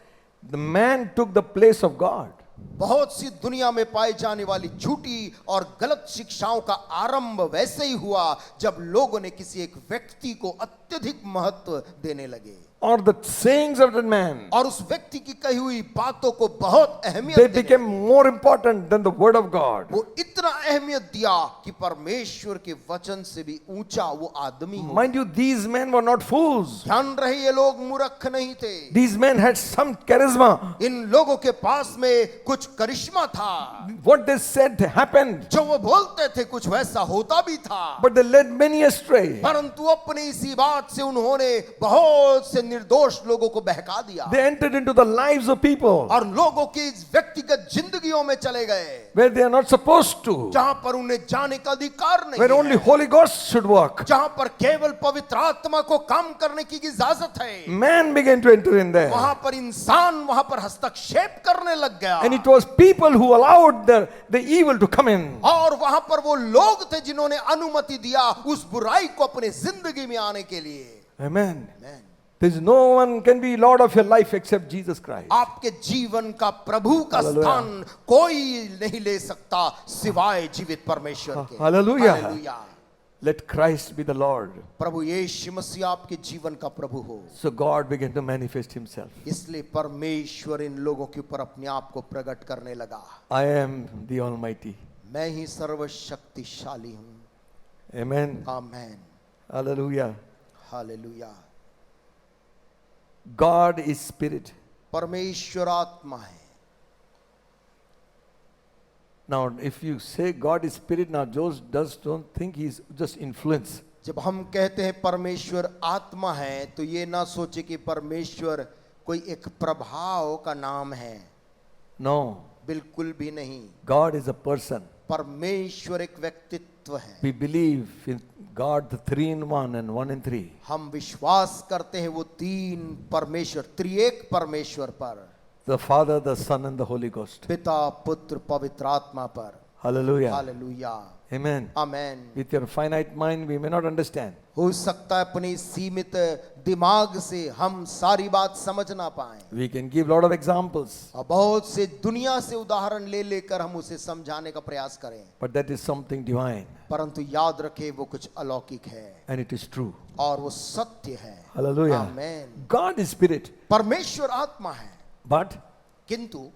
B: the man took the place of God.
C: बहुत सी दुनिया में पाई जाने वाली झूठी और गलत शिक्षाओं का आरंभ वैसे ही हुआ जब लोगों ने किसी एक व्यक्ति को अत्यधिक महत्व देने लगे,
B: Or the sayings of that man,
C: और उस व्यक्ति की कही हुई बातों को बहुत अहमियत
B: they
C: देने
B: became
C: लगे।
B: more important than the word of God.
C: वो इतना अहमियत दिया कि परमेश्वर के वचन से भी ऊंचा वो आदमी हो।
B: Mind you, these men were not fools.
C: ध्यान रहे, ये लोग मूर्ख नहीं थे।
B: These men had some charisma.
C: इन लोगों के पास में कुछ करिश्मा था,
B: What they said happened,
C: जो वो बोलते थे कुछ वैसा होता भी था।
B: but they led many astray.
C: परंतु अपनी इसी बात से उन्होंने बहुत से निर्दोष लोगों को बहका दिया,
B: They entered into the lives of people
C: और लोगों की व्यक्तिगत जिंदगियों में चले गए
B: where they are not supposed to,
C: जहां पर उन्हें जाने का अधिकार नहीं
B: where only
C: है,
B: Holy Ghost should work.
C: जहां पर केवल पवित्र आत्मा को काम करने की इजाजत है।
B: Man began to enter in there.
C: वहां पर इंसान वहां पर हस्तक्षेप करने लग गया,
B: And it was people who allowed the evil to come in.
C: और वहां पर वो लोग थे जिन्होंने अनुमति दिया उस बुराई को अपने जिंदगी में आने के लिए।
B: Amen.
C: Amen.
B: There is no one can be Lord of your life except Jesus Christ.
C: आपके जीवन का प्रभु का
B: Hallelujah.
C: स्थान कोई नहीं ले सकता सिवाय जीवित परमेश्वर के।
B: Hallelujah.
C: Hallelujah.
B: Let Christ be the Lord.
C: प्रभु यीशु मसीह आपके जीवन का प्रभु हो।
B: So God began to manifest Himself.
C: इसलिए परमेश्वर इन लोगों के ऊपर अपने आप को प्रकट करने लगा।
B: I am the Almighty.
C: मैं ही सर्वशक्तिशाली हूँ।
B: Amen.
C: Amen.
B: Hallelujah.
C: Hallelujah.
B: God is spirit.
C: परमेश्वर आत्मा है।
B: Now, if you say God is spirit, now those don't think He's just influence.
C: जब हम कहते हैं परमेश्वर आत्मा है तो ये ना सोचे कि परमेश्वर कोई एक प्रभाव का नाम है।
B: No.
C: बिल्कुल भी नहीं।
B: God is a person.
C: परमेश्वर एक व्यक्तित्व है।
B: We believe in God, the three in one and one in three.
C: हम विश्वास करते हैं वो तीन परमेश्वर, त्रिएक परमेश्वर पर,
B: The Father, the Son, and the Holy Ghost.
C: पिता, पुत्र, पवित्र आत्मा पर।
B: Hallelujah.
C: Hallelujah.
B: Amen.
C: Amen.
B: With your finite mind, we may not understand.
C: हो सकता है अपने सीमित दिमाग से हम सारी बात समझ ना पाए।
B: We can give lot of examples,
C: और बहुत से दुनिया से उदाहरण ले लेकर हम उसे समझाने का प्रयास करें,
B: but that is something divine,
C: परंतु याद रखें वो कुछ अलौकिक है
B: and it is true.
C: और वो सत्य है।
B: Hallelujah.
C: Amen.
B: God is spirit,
C: परमेश्वर आत्मा है,
B: but
C: किंतु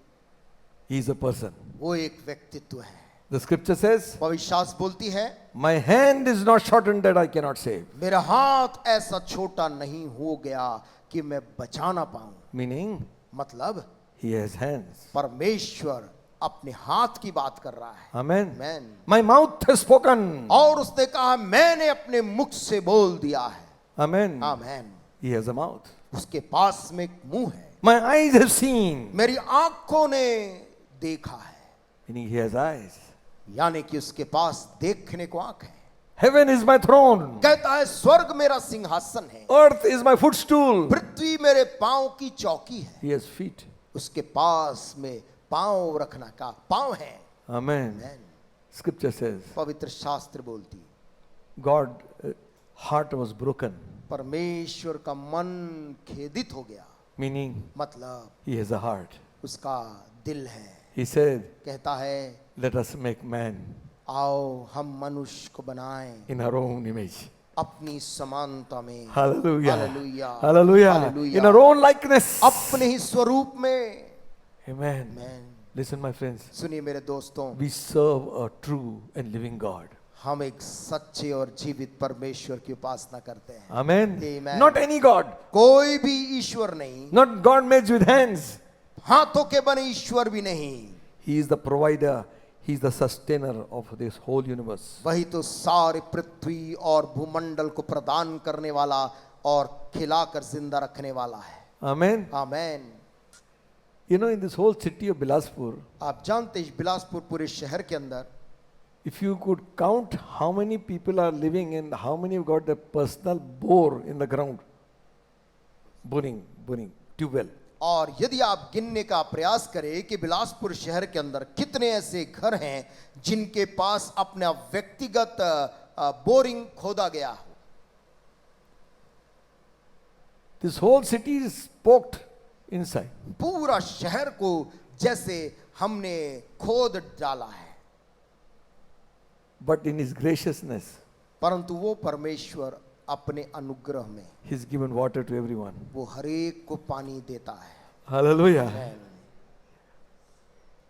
B: He is a person.
C: वो एक व्यक्तित्व है।
B: The scripture says,
C: पवित्र शास्त्र बोलती है,
B: my hand is not shortened that I cannot save.
C: मेरा हाथ ऐसा छोटा नहीं हो गया कि मैं बचा ना पाऊं।
B: Meaning,
C: मतलब
B: He has hands.
C: परमेश्वर अपने हाथ की बात कर रहा है।
B: Amen.
C: Amen.
B: My mouth has spoken.
C: और उसने कहा मैंने अपने मुख से बोल दिया है।
B: Amen.
C: Amen.
B: He has a mouth.
C: उसके पास में एक मुंह है।
B: My eyes have seen.
C: मेरी आंखों ने देखा है,
B: Meaning He has eyes.
C: यानी कि उसके पास देखने को आंख है।
B: Heaven is my throne.
C: कहता है स्वर्ग मेरा सिंहासन है,
B: Earth is my footstool.
C: पृथ्वी मेरे पांव की चौकी है।
B: He has feet.
C: उसके पास में पांव रखना का पांव है।
B: Amen.
C: आमेन।
B: Scripture says,
C: पवित्र शास्त्र बोलती,
B: God heart was broken,
C: परमेश्वर का मन खेदित हो गया,
B: meaning
C: मतलब
B: he has a heart.
C: उसका दिल है.
B: He said,
C: कहता है,
B: let us make man
C: आओ हम मनुष्य को बनाएं
B: in our own image.
C: अपनी समानता में.
B: Hallelujah.
C: Hallelujah.
B: Hallelujah.
C: Hallelujah.
B: In our own likeness.
C: अपने ही स्वरूप में.
B: Amen.
C: Amen.
B: Listen, my friends.
C: सुनिए मेरे दोस्तों,
B: We serve a true and living God.
C: हम एक सच्चे और जीवित परमेश्वर की उपासना करते हैं.
B: Amen.
C: Amen.
B: Not any God.
C: कोई भी ईश्वर नहीं,
B: Not God made with hands.
C: हाथों के बने ईश्वर भी नहीं.
B: He is the provider. He is the sustainer of this whole universe.
C: वही तो सारी पृथ्वी और भूमंडल को प्रदान करने वाला और खिलाकर जिंदा रखने वाला है.
B: Amen.
C: Amen.
B: You know, in this whole city of Bilaspur,
C: आप जानते हैं बिलासपुर पूरे शहर के अंदर
B: if you could count how many people are living and how many have got their personal bore in the ground, boring, tube well.
C: और यदि आप गिनने का प्रयास करें कि बिलासपुर शहर के अंदर कितने ऐसे घर हैं जिनके पास अपना व्यक्तिगत बोरिंग खोदा गया हो.
B: This whole city is poked inside.
C: पूरा शहर को जैसे हमने खोद डाला है.
B: But in His graciousness,
C: परंतु वो परमेश्वर अपने अनुग्रह में
B: He's given water to everyone.
C: वो हरेक को पानी देता है.
B: Hallelujah.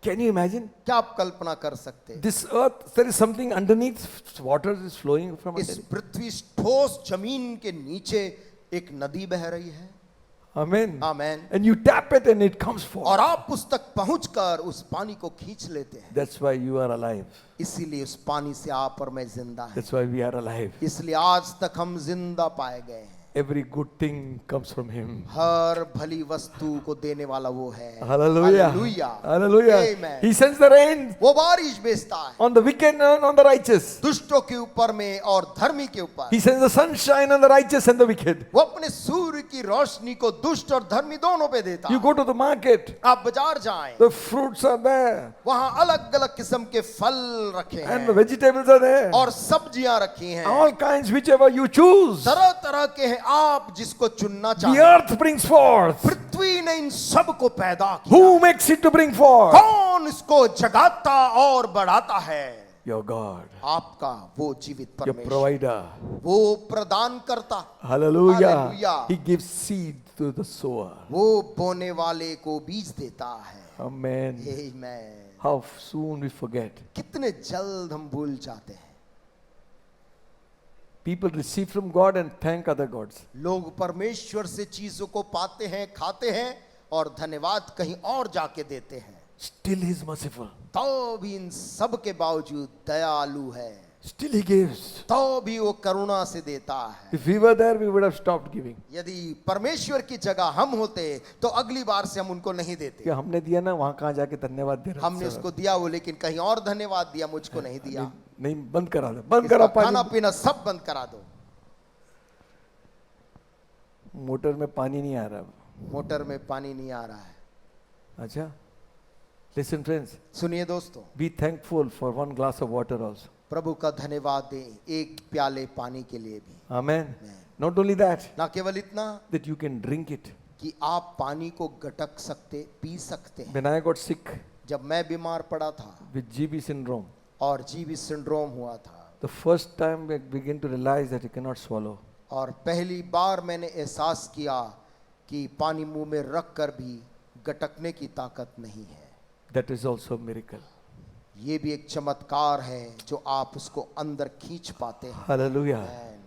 B: Can you imagine?
C: क्या आप कल्पना कर सकते हैं?
B: This earth, there is something underneath, water is flowing from
C: इस
B: underneath.
C: पृथ्वी ठोस जमीन के नीचे एक नदी बह रही है.
B: Amen.
C: Amen.
B: And you tap it and it comes forth.
C: और आप उस तक पहुंचकर उस पानी को खींच लेते हैं.
B: That's why you are alive.
C: इसीलिए उस पानी से आप और मैं जिंदा हैं.
B: That's why we are alive.
C: इसलिए आज तक हम जिंदा पाए गए हैं.
B: Every good thing comes from Him.
C: हर भली वस्तु को देने वाला वो है.
B: Hallelujah.
C: Hallelujah.
B: Hallelujah.
C: Amen.
B: He sends the rain
C: वो बारिश भेजता है
B: on the wicked and on the righteous.
C: दुष्टों के ऊपर में और धर्मी के ऊपर.
B: He sends the sunshine on the righteous and the wicked.
C: वो अपने सूर्य की रोशनी को दुष्ट और धर्मी दोनों पे देता
B: You
C: है.
B: go to the market,
C: आप बाजार जाएं,
B: the fruits are there
C: वहां अलग अलग किस्म के फल रखे
B: and the
C: हैं
B: vegetables are there.
C: और सब्जियां रखी हैं.
B: All kinds, whichever you choose.
C: तरह तरह के हैं, आप जिसको चुनना
B: The
C: चाहें.
B: earth brings forth.
C: पृथ्वी ने इन सब को पैदा किया.
B: Who makes it to bring forth?
C: कौन इसको जगाता और बढ़ाता है?
B: Your God,
C: आपका वो जीवित
B: your
C: परमेश्वर,
B: provider.
C: वो प्रदान करता.
B: Hallelujah.
C: Hallelujah.
B: He gives seed to the sower.
C: वो बोने वाले को बीज देता है.
B: Amen.
C: Amen.
B: How soon we forget.
C: कितने जल्द हम भूल जाते हैं.
B: People receive from God and thank other gods.
C: लोग परमेश्वर से चीजों को पाते हैं, खाते हैं और धन्यवाद कहीं और जाके देते हैं.
B: Still He is merciful.
C: तो भी इन सब के बावजूद दयालु है.
B: Still He gives.
C: तो भी वो करुणा से देता है.
B: If we were there, we would have stopped giving.
C: यदि परमेश्वर की जगह हम होते तो अगली बार से हम उनको नहीं देते.
B: क्या हमने दिया ना, वहां कहाँ जाके धन्यवाद दे रहा
C: हमने उसको दिया वो, लेकिन कहीं और धन्यवाद दिया, मुझको नहीं दिया.
B: नहीं, बंद करा दो, बंद
C: इसका
B: करा
C: खाना
B: पानी.
C: पीना सब बंद करा दो.
B: मोटर में पानी नहीं आ रहा.
C: मोटर में पानी नहीं आ रहा है.
B: अच्छा. Listen friends,
C: सुनिए दोस्तों,
B: be thankful for one glass of water also.
C: प्रभु का धन्यवाद दें एक प्याले पानी के लिए भी.
B: Amen. Not only that,
C: ना केवल इतना
B: that you can drink it.
C: कि आप पानी को गटक सकते, पी सकते हैं.
B: When I got sick
C: जब मैं बीमार पड़ा था
B: with GB syndrome,
C: और जीवी सिंड्रोम हुआ था,
B: the first time I began to realize that you cannot swallow.
C: और पहली बार मैंने एहसास किया कि पानी मुंह में रख कर भी गटकने की ताकत नहीं है.
B: That is also a miracle.
C: ये भी एक चमत्कार है जो आप उसको अंदर खींच पाते हैं.
B: Hallelujah.
C: Amen.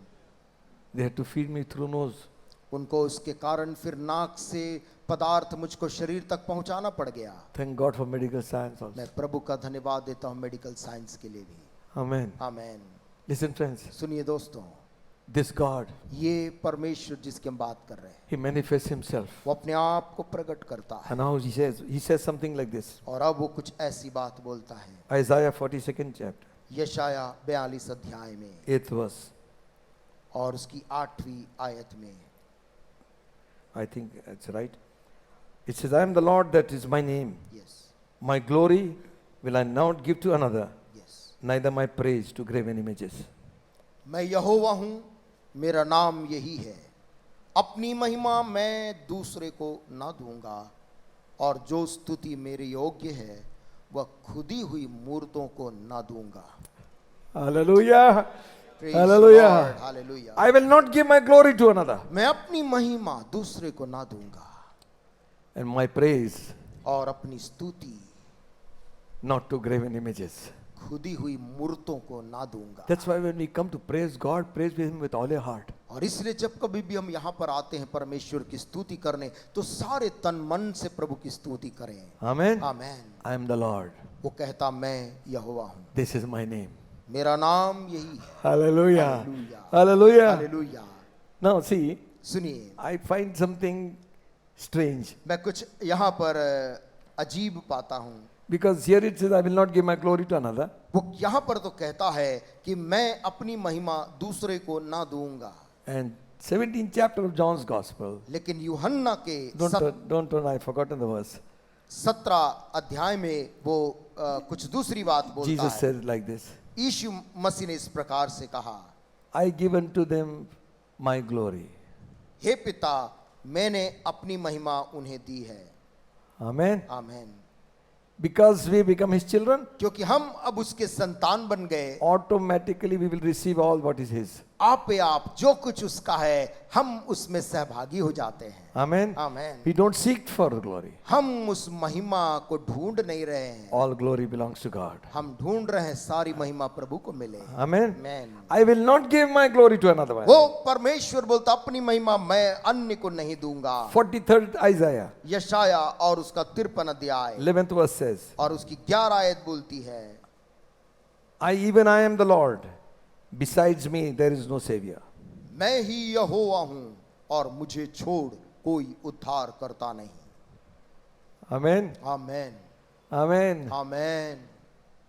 B: They had to feed me through nose.
C: उनको उसके कारण फिर नाक से पदार्थ मुझको शरीर तक पहुंचाना पड़ गया.
B: Thank God for medical science also.
C: मैं प्रभु का धन्यवाद देता हूं मेडिकल साइंस के लिए भी.
B: Amen.
C: आमेन.
B: Listen friends,
C: सुनिए दोस्तों,
B: this God,
C: ये परमेश्वर जिसकी हम बात कर रहे हैं,
B: He manifests Himself.
C: वो अपने आप को प्रकट करता है.
B: And now He says something like this.
C: और अब वो कुछ ऐसी बात बोलता है.
B: Isaiah 42nd chapter,
C: यशाया 42 अध्याय में
B: 8th verse.
C: और उसकी 8वीं आयत में,
B: I think that's right. It says, I am the Lord, that is my name.
C: Yes
B: My glory will I not give to another.
C: Yes,
B: neither my praise to graven images.
C: मैं यहोवा हूं, मेरा नाम यही है। अपनी महिमा मैं दूसरे को ना दूंगा, और जो स्तुति मेरे योग्य है वह खुदी हुई मूर्तों को ना दूंगा।
B: Hallelujah.
C: Praise
B: Hallelujah.
C: the Lord. Hallelujah.
B: I will not give my glory to another.
C: मैं अपनी महिमा दूसरे को ना दूंगा,
B: And my praise
C: और अपनी स्तुति
B: not to graven images.
C: खुदी हुई मूर्तों को ना दूंगा।
B: That's why when we come to praise God, praise Him with all your heart.
C: और इसलिए जब कभी भी हम यहाँ पर आते हैं परमेश्वर की स्तुति करने, तो सारे तन मन से प्रभु की स्तुति करें।
B: Amen.
C: Amen.
B: I am the Lord.
C: वो कहता मैं यहोवा हूँ,
B: This is my name.
C: मेरा नाम यही है।
B: Hallelujah.
C: Hallelujah.
B: Hallelujah.
C: Hallelujah.
B: Now see,
C: सुनिए,
B: I find something strange.
C: मैं कुछ यहाँ पर अजीब पाता हूँ।
B: Because here it says, I will not give my glory to another.
C: वो यहाँ पर तो कहता है कि मैं अपनी महिमा दूसरे को ना दूंगा,
B: And 17th chapter of John's Gospel.
C: लेकिन यूहन्ना के
B: Don't turn, I've forgotten the verse.
C: 17 अध्याय में वो कुछ दूसरी बात बोलता
B: Jesus
C: है।
B: said like this.
C: यीशु मसीह ने इस प्रकार से कहा,
B: I give unto them my glory.
C: हे पिता, मैंने अपनी महिमा उन्हें दी है।
B: Amen.
C: Amen.
B: Because we become His children,
C: क्योंकि हम अब उसके संतान बन गए,
B: automatically we will receive all what is His.
C: आप पे आप जो कुछ उसका है, हम उसमें सहभागी हो जाते हैं।
B: Amen.
C: Amen.
B: We don't seek for glory.
C: हम उस महिमा को ढूंढ नहीं रहे हैं,
B: All glory belongs to God.
C: हम ढूंढ रहे हैं सारी महिमा प्रभु को मिले।
B: Amen.
C: Amen.
B: I will not give my glory to another one.
C: वो परमेश्वर बोलता अपनी महिमा मैं अन्य को नहीं दूंगा।
B: 43rd Isaiah,
C: यशाया और उसका 53 अध्याय
B: 11th verse says,
C: और उसकी 11 आयत बोलती है,
B: I am the Lord. Besides me, there is no Savior.
C: मैं ही यहोवा हूं और मुझे छोड़ कोई उद्धार करता नहीं।
B: Amen.
C: Amen.
B: Amen.
C: Amen.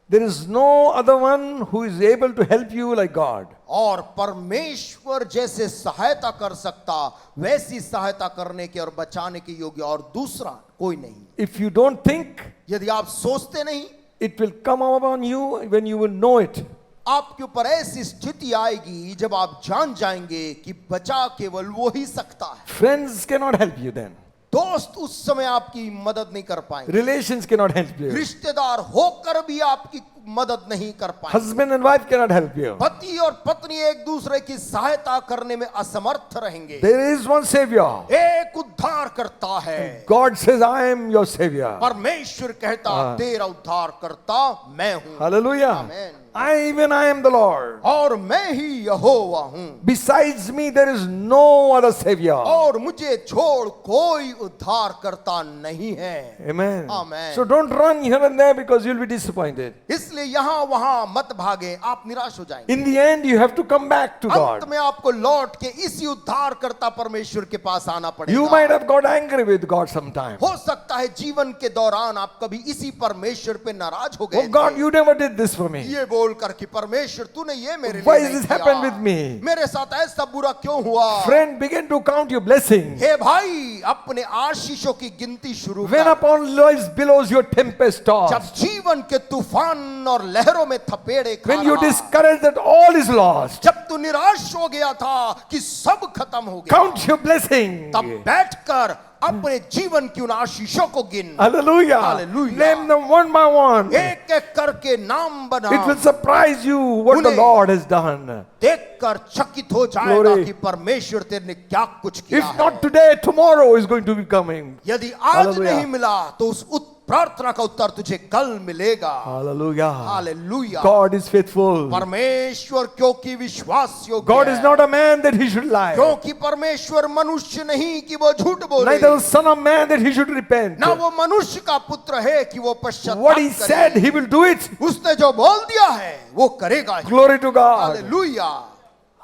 B: There is no other one who is able to help you like God.
C: और परमेश्वर जैसे सहायता कर सकता, वैसी सहायता करने के और बचाने के योग्य और दूसरा कोई नहीं।
B: If you don't think,
C: यदि आप सोचते नहीं,
B: it will come upon you when you will know it.
C: आपके ऊपर ऐसी स्थिति आएगी जब आप जान जाएंगे कि बचा केवल वो ही सकता है।
B: Friends cannot help you then.
C: दोस्त उस समय आपकी मदद नहीं कर पाएंगे,
B: Relations cannot help you.
C: रिश्तेदार होकर भी आपकी मदद नहीं कर पाएंगे,
B: Husband and wife cannot help you.
C: पति और पत्नी एक दूसरे की सहायता करने में असमर्थ रहेंगे।
B: There is one Savior.
C: एक उद्धार करता है।
B: God says, I am your Savior.
C: परमेश्वर कहता तेरा उद्धार करता मैं हूँ।
B: Hallelujah.
C: Amen.
B: I am the Lord.
C: और मैं ही यहोवा हूँ,
B: Besides me, there is no other Savior.
C: और मुझे छोड़ कोई उद्धार करता नहीं है।
B: Amen.
C: Amen.
B: So don't run here and there because you'll be disappointed.
C: इसलिए यहाँ वहाँ मत भागे, आप निराश हो जाएंगे।
B: In the end, you have to come back to
C: अंत
B: God.
C: में आपको लौट के इसी उद्धार करता परमेश्वर के पास आना पड़ेगा।
B: You might have got angry with God sometime.
C: हो सकता है जीवन के दौरान आप कभी इसी परमेश्वर पे नाराज हो गए
B: Oh God,
C: थे।
B: you never did this for me.
C: ये बोलकर कि परमेश्वर तूने ये मेरे
B: Why
C: लिए
B: has
C: नहीं
B: this
C: किया।
B: happened with me?
C: मेरे साथ ऐसा बुरा क्यों हुआ?
B: Friend, begin to count your blessings.
C: हे भाई, अपने आशीषों की गिनती शुरू
B: When
C: कर।
B: upon life's billows your tempest
C: जब
B: tossed.
C: जीवन के तूफान और लहरों में थपेड़े खा
B: When you
C: रहा,
B: discourage that all is lost.
C: जब तू निराश हो गया था कि सब खत्म हो गया,
B: Count your blessings.
C: तब बैठकर अपने जीवन की उन आशीषों को गिन।
B: Hallelujah.
C: Hallelujah.
B: Name them one by one.
C: एक एक करके नाम बना।
B: It will surprise you what the
C: उन्हें
B: Lord has done.
C: देखकर चकित हो जाएगा
B: Glory.
C: कि परमेश्वर तेरे ने क्या कुछ किया
B: If
C: है।
B: not today, tomorrow is going to be coming.
C: यदि आज
B: Hallelujah.
C: नहीं मिला तो उस प्रार्थना का उत्तर तुझे कल मिलेगा।
B: Hallelujah.
C: Hallelujah.
B: God is faithful.
C: परमेश्वर क्योंकि विश्वास योग्य
B: God
C: है।
B: is not a man that he should lie.
C: क्योंकि परमेश्वर मनुष्य नहीं कि वो झूठ बोले,
B: Neither the son of man that he should repent.
C: ना वो मनुष्य का पुत्र है कि वो पश्चाताप
B: What he
C: करे।
B: said, he will do it.
C: उसने जो बोल दिया है वो करेगा ही।
B: Glory to God.
C: Hallelujah.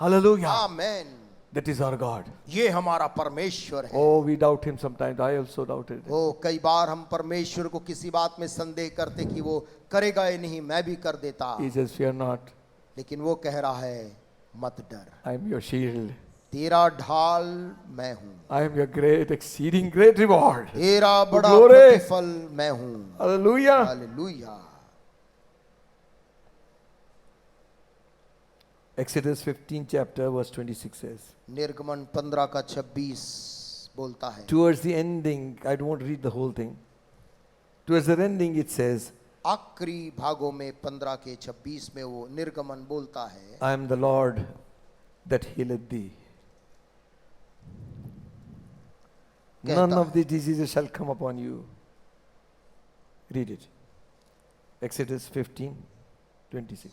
B: Hallelujah.
C: Amen.
B: That is our God.
C: ये हमारा परमेश्वर है।
B: Oh, we doubt him sometimes. I also doubted.
C: ओ कई बार हम परमेश्वर को किसी बात में संदेह करते कि वो करेगा या नहीं, मैं भी कर देता,
B: He says, fear not.
C: लेकिन वो कह रहा है मत डर,
B: I am your shield.
C: तेरा ढाल मैं हूँ,
B: I am your great, exceeding great reward.
C: तेरा बड़ा
B: glory.
C: प्रतिफल मैं हूँ।
B: Hallelujah.
C: Hallelujah.
B: Exodus 15 chapter verse 26 says,
C: निर्गमन 15 का 26 बोलता है,
B: towards the ending, I don't read the whole thing. Towards the ending it says,
C: आखिरी भागों में 15 के 26 में वो निर्गमन बोलता है,
B: I am the Lord that healeth thee. None of these diseases shall come upon you. Read it. Exodus 15, 26.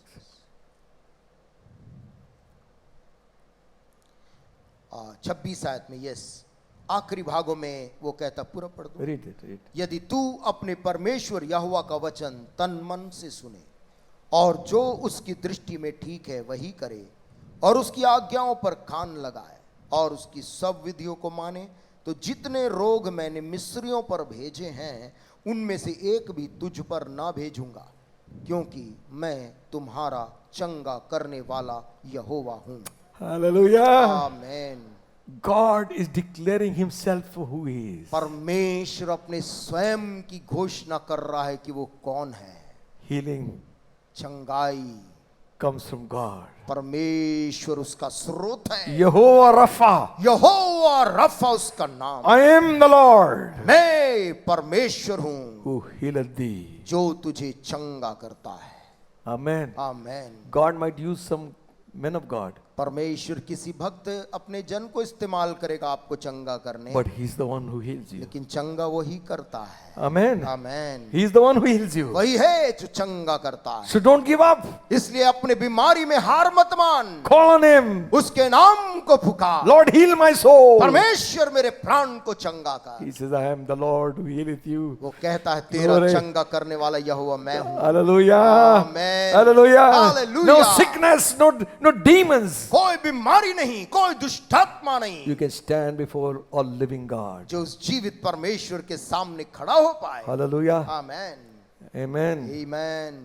C: 26 आयत में, यस, आखिरी भागों में वो कहता, पूरा पढ़ दो।
B: Read it, read it.
C: यदि तू अपने परमेश्वर यहोवा का वचन तन मन से सुने और जो उसकी दृष्टि में ठीक है वही करे और उसकी आज्ञाओं पर कान लगाए और उसकी सब विधियों को माने, तो जितने रोग मैंने मिस्रियों पर भेजे हैं उनमें से एक भी तुझ पर ना भेजूंगा, क्योंकि मैं तुम्हारा चंगा करने वाला यहोवा हूं।
B: Hallelujah.
C: Amen.
B: God is declaring himself for who he is.
C: परमेश्वर अपने स्वयं की घोषणा कर रहा है कि वो कौन है।
B: Healing
C: चंगाई
B: comes from God.
C: परमेश्वर उसका स्रोत है।
B: Yehovah Rapha.
C: यहोवा रफा उसका नाम।
B: I am the Lord
C: मैं परमेश्वर हूँ
B: who healeth thee.
C: जो तुझे चंगा करता है।
B: Amen.
C: Amen.
B: God might use some men of God,
C: परमेश्वर किसी भक्त अपने जन को इस्तेमाल करेगा आपको चंगा करने,
B: but he's the one who heals you.
C: लेकिन चंगा वही करता है।
B: Amen.
C: Amen.
B: He's the one who heals you.
C: वही है जो चंगा करता है।
B: So don't give up.
C: इसलिए अपने बीमारी में हार मत मान,
B: Call on him.
C: उसके नाम को पुकार।
B: Lord, heal my soul.
C: परमेश्वर मेरे प्राण को चंगा कर।
B: He says, I am the Lord who healeth you.
C: वो कहता है तेरा
B: Glory.
C: चंगा करने वाला यहोवा मैं हूँ।
B: Hallelujah.
C: Amen.
B: Hallelujah.
C: Hallelujah.
B: No sickness, no demons.
C: कोई बीमारी नहीं, कोई दुष्टात्मा नहीं
B: You can stand before a living God.
C: जो उस जीवित परमेश्वर के सामने खड़ा हो पाए।
B: Hallelujah.
C: आमेन।
B: Amen.
C: आमेन।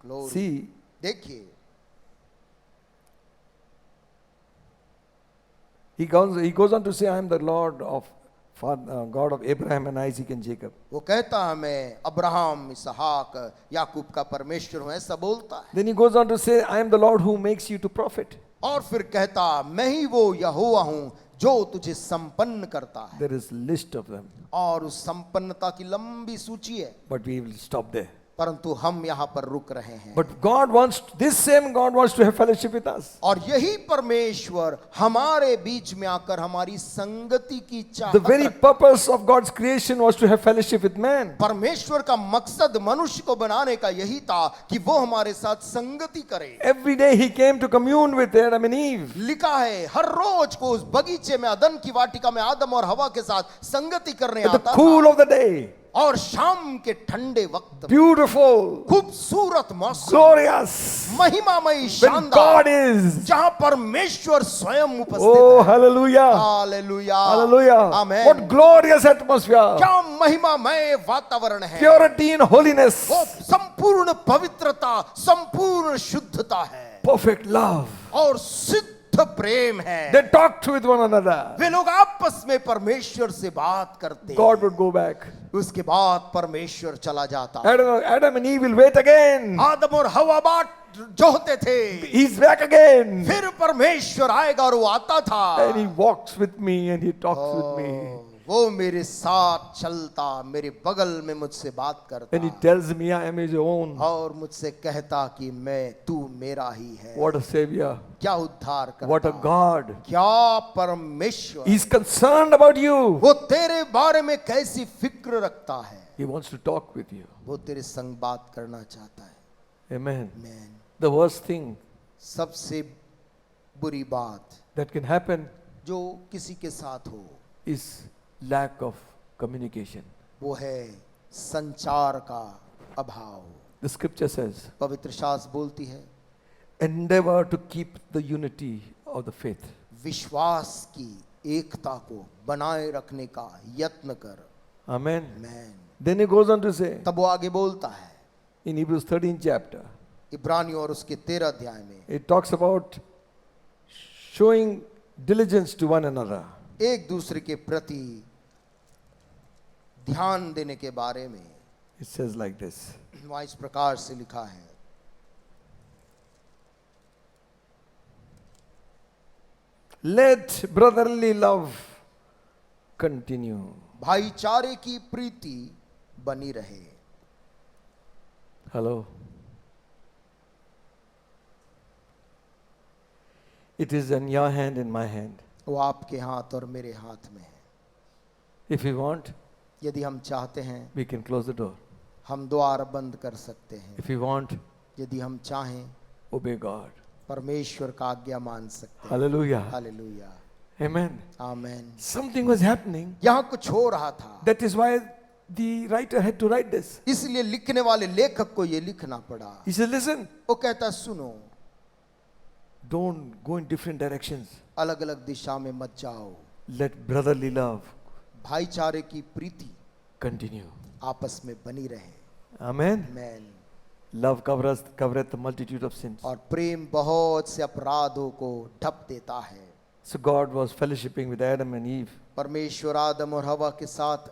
C: ग्लोरी।
B: See,
C: देखिए,
B: he goes on to say, I am the Lord of God of Abraham and Isaac and Jacob.
C: वो कहता है मैं अब्राहम, इसहाक, याकूब का परमेश्वर हूँ, ऐसा बोलता है।
B: Then he goes on to say, I am the Lord who makes you to profit.
C: और फिर कहता मैं ही वो यहोवा हूँ जो तुझे संपन्न करता है।
B: There is list of them,
C: और उस संपन्नता की लंबी सूची है,
B: but we will stop there.
C: परंतु हम यहाँ पर रुक रहे हैं।
B: But God wants, this same God wants to have fellowship with us.
C: और यही परमेश्वर हमारे बीच में आकर हमारी संगति की चाहत
B: The very purpose of God's creation was to have fellowship with man.
C: परमेश्वर का मकसद मनुष्य को बनाने का यही था कि वो हमारे साथ संगति करे।
B: Every day he came to commune with Adam and Eve.
C: लिखा है हर रोज को उस बगीचे में अदन की वाटिका में आदम और हवा के साथ संगति करने
B: At the
C: आता
B: cool
C: था।
B: of the day,
C: और शाम के ठंडे वक्त
B: beautiful,
C: खूबसूरत मौसम,
B: glorious,
C: महिमामयी,
B: when God
C: शानदार,
B: is.
C: जहां परमेश्वर स्वयं उपस्थित
B: Oh,
C: है।
B: hallelujah.
C: Hallelujah,
B: Hallelujah.
C: Amen.
B: What glorious atmosphere.
C: क्या महिमामय वातावरण है।
B: Purity and holiness.
C: वो संपूर्ण पवित्रता, संपूर्ण शुद्धता है
B: Perfect love.
C: और सिद्ध प्रेम है।
B: They talked with one another.
C: वे लोग आपस में परमेश्वर से बात करते
B: God would go back.
C: उसके बाद परमेश्वर चला जाता।
B: Adam and Eve will wait again.
C: आदम और हवा बाट जोहते थे,
B: He's back again.
C: फिर परमेश्वर आएगा और वो आता था।
B: And he walks with me and he talks with me.
C: वो मेरे साथ चलता, मेरे बगल में मुझसे बात करता,
B: And he tells me I am his own.
C: और मुझसे कहता कि मैं तू मेरा ही है।
B: What a savior.
C: क्या उद्धार करता,
B: What a God.
C: क्या परमेश्वर।
B: He's concerned about you.
C: वो तेरे बारे में कैसी फिक्र रखता है।
B: He wants to talk with you.
C: वो तेरे संग बात करना चाहता है।
B: Amen.
C: आमीन।
B: The worst thing
C: सबसे बुरी बात
B: that can happen
C: जो किसी के साथ हो
B: is lack of communication.
C: वो है संचार का अभाव।
B: The scripture says,
C: पवित्र शास्त्र बोलती है
B: endeavor to keep the unity of the faith.
C: विश्वास की एकता को बनाए रखने का यत्न कर।
B: Amen.
C: आमीन।
B: Then he goes on to say,
C: तब वो आगे बोलता है
B: in Hebrews 13 chapter,
C: इब्रानियों और उसके 13 अध्याय में
B: it talks about showing diligence to one another.
C: एक दूसरे के प्रति ध्यान देने के बारे में।
B: It says like this,
C: वहाँ इस प्रकार से लिखा है,
B: Let brotherly love continue.
C: भाईचारे की प्रीति बनी रहे।
B: Hello. It is in your hand, in my hand.
C: वो आपके हाथ और मेरे हाथ में है।
B: If we want,
C: यदि हम चाहते हैं
B: we can close the door.
C: हम द्वार बंद कर सकते हैं।
B: If we want,
C: यदि हम चाहें
B: obey God.
C: परमेश्वर का आज्ञा मान सकते हैं।
B: Hallelujah.
C: Hallelujah,
B: Amen.
C: Amen.
B: Something was happening.
C: यहाँ कुछ हो रहा था,
B: That is why the writer had to write this.
C: इसलिए लिखने वाले लेखक को ये लिखना पड़ा।
B: He said, listen,
C: वो कहता है, सुनो,
B: don't go in different directions.
C: अलग अलग दिशा में मत जाओ।
B: Let brotherly love
C: भाईचारे की प्रीति
B: continue.
C: आपस में बनी रहे।
B: Amen.
C: Amen.
B: Love covereth the multitude of sins.
C: और प्रेम बहुत से अपराधों को ढक देता है।
B: So God was fellowshipping with Adam and Eve.
C: परमेश्वर आदम और हवा के साथ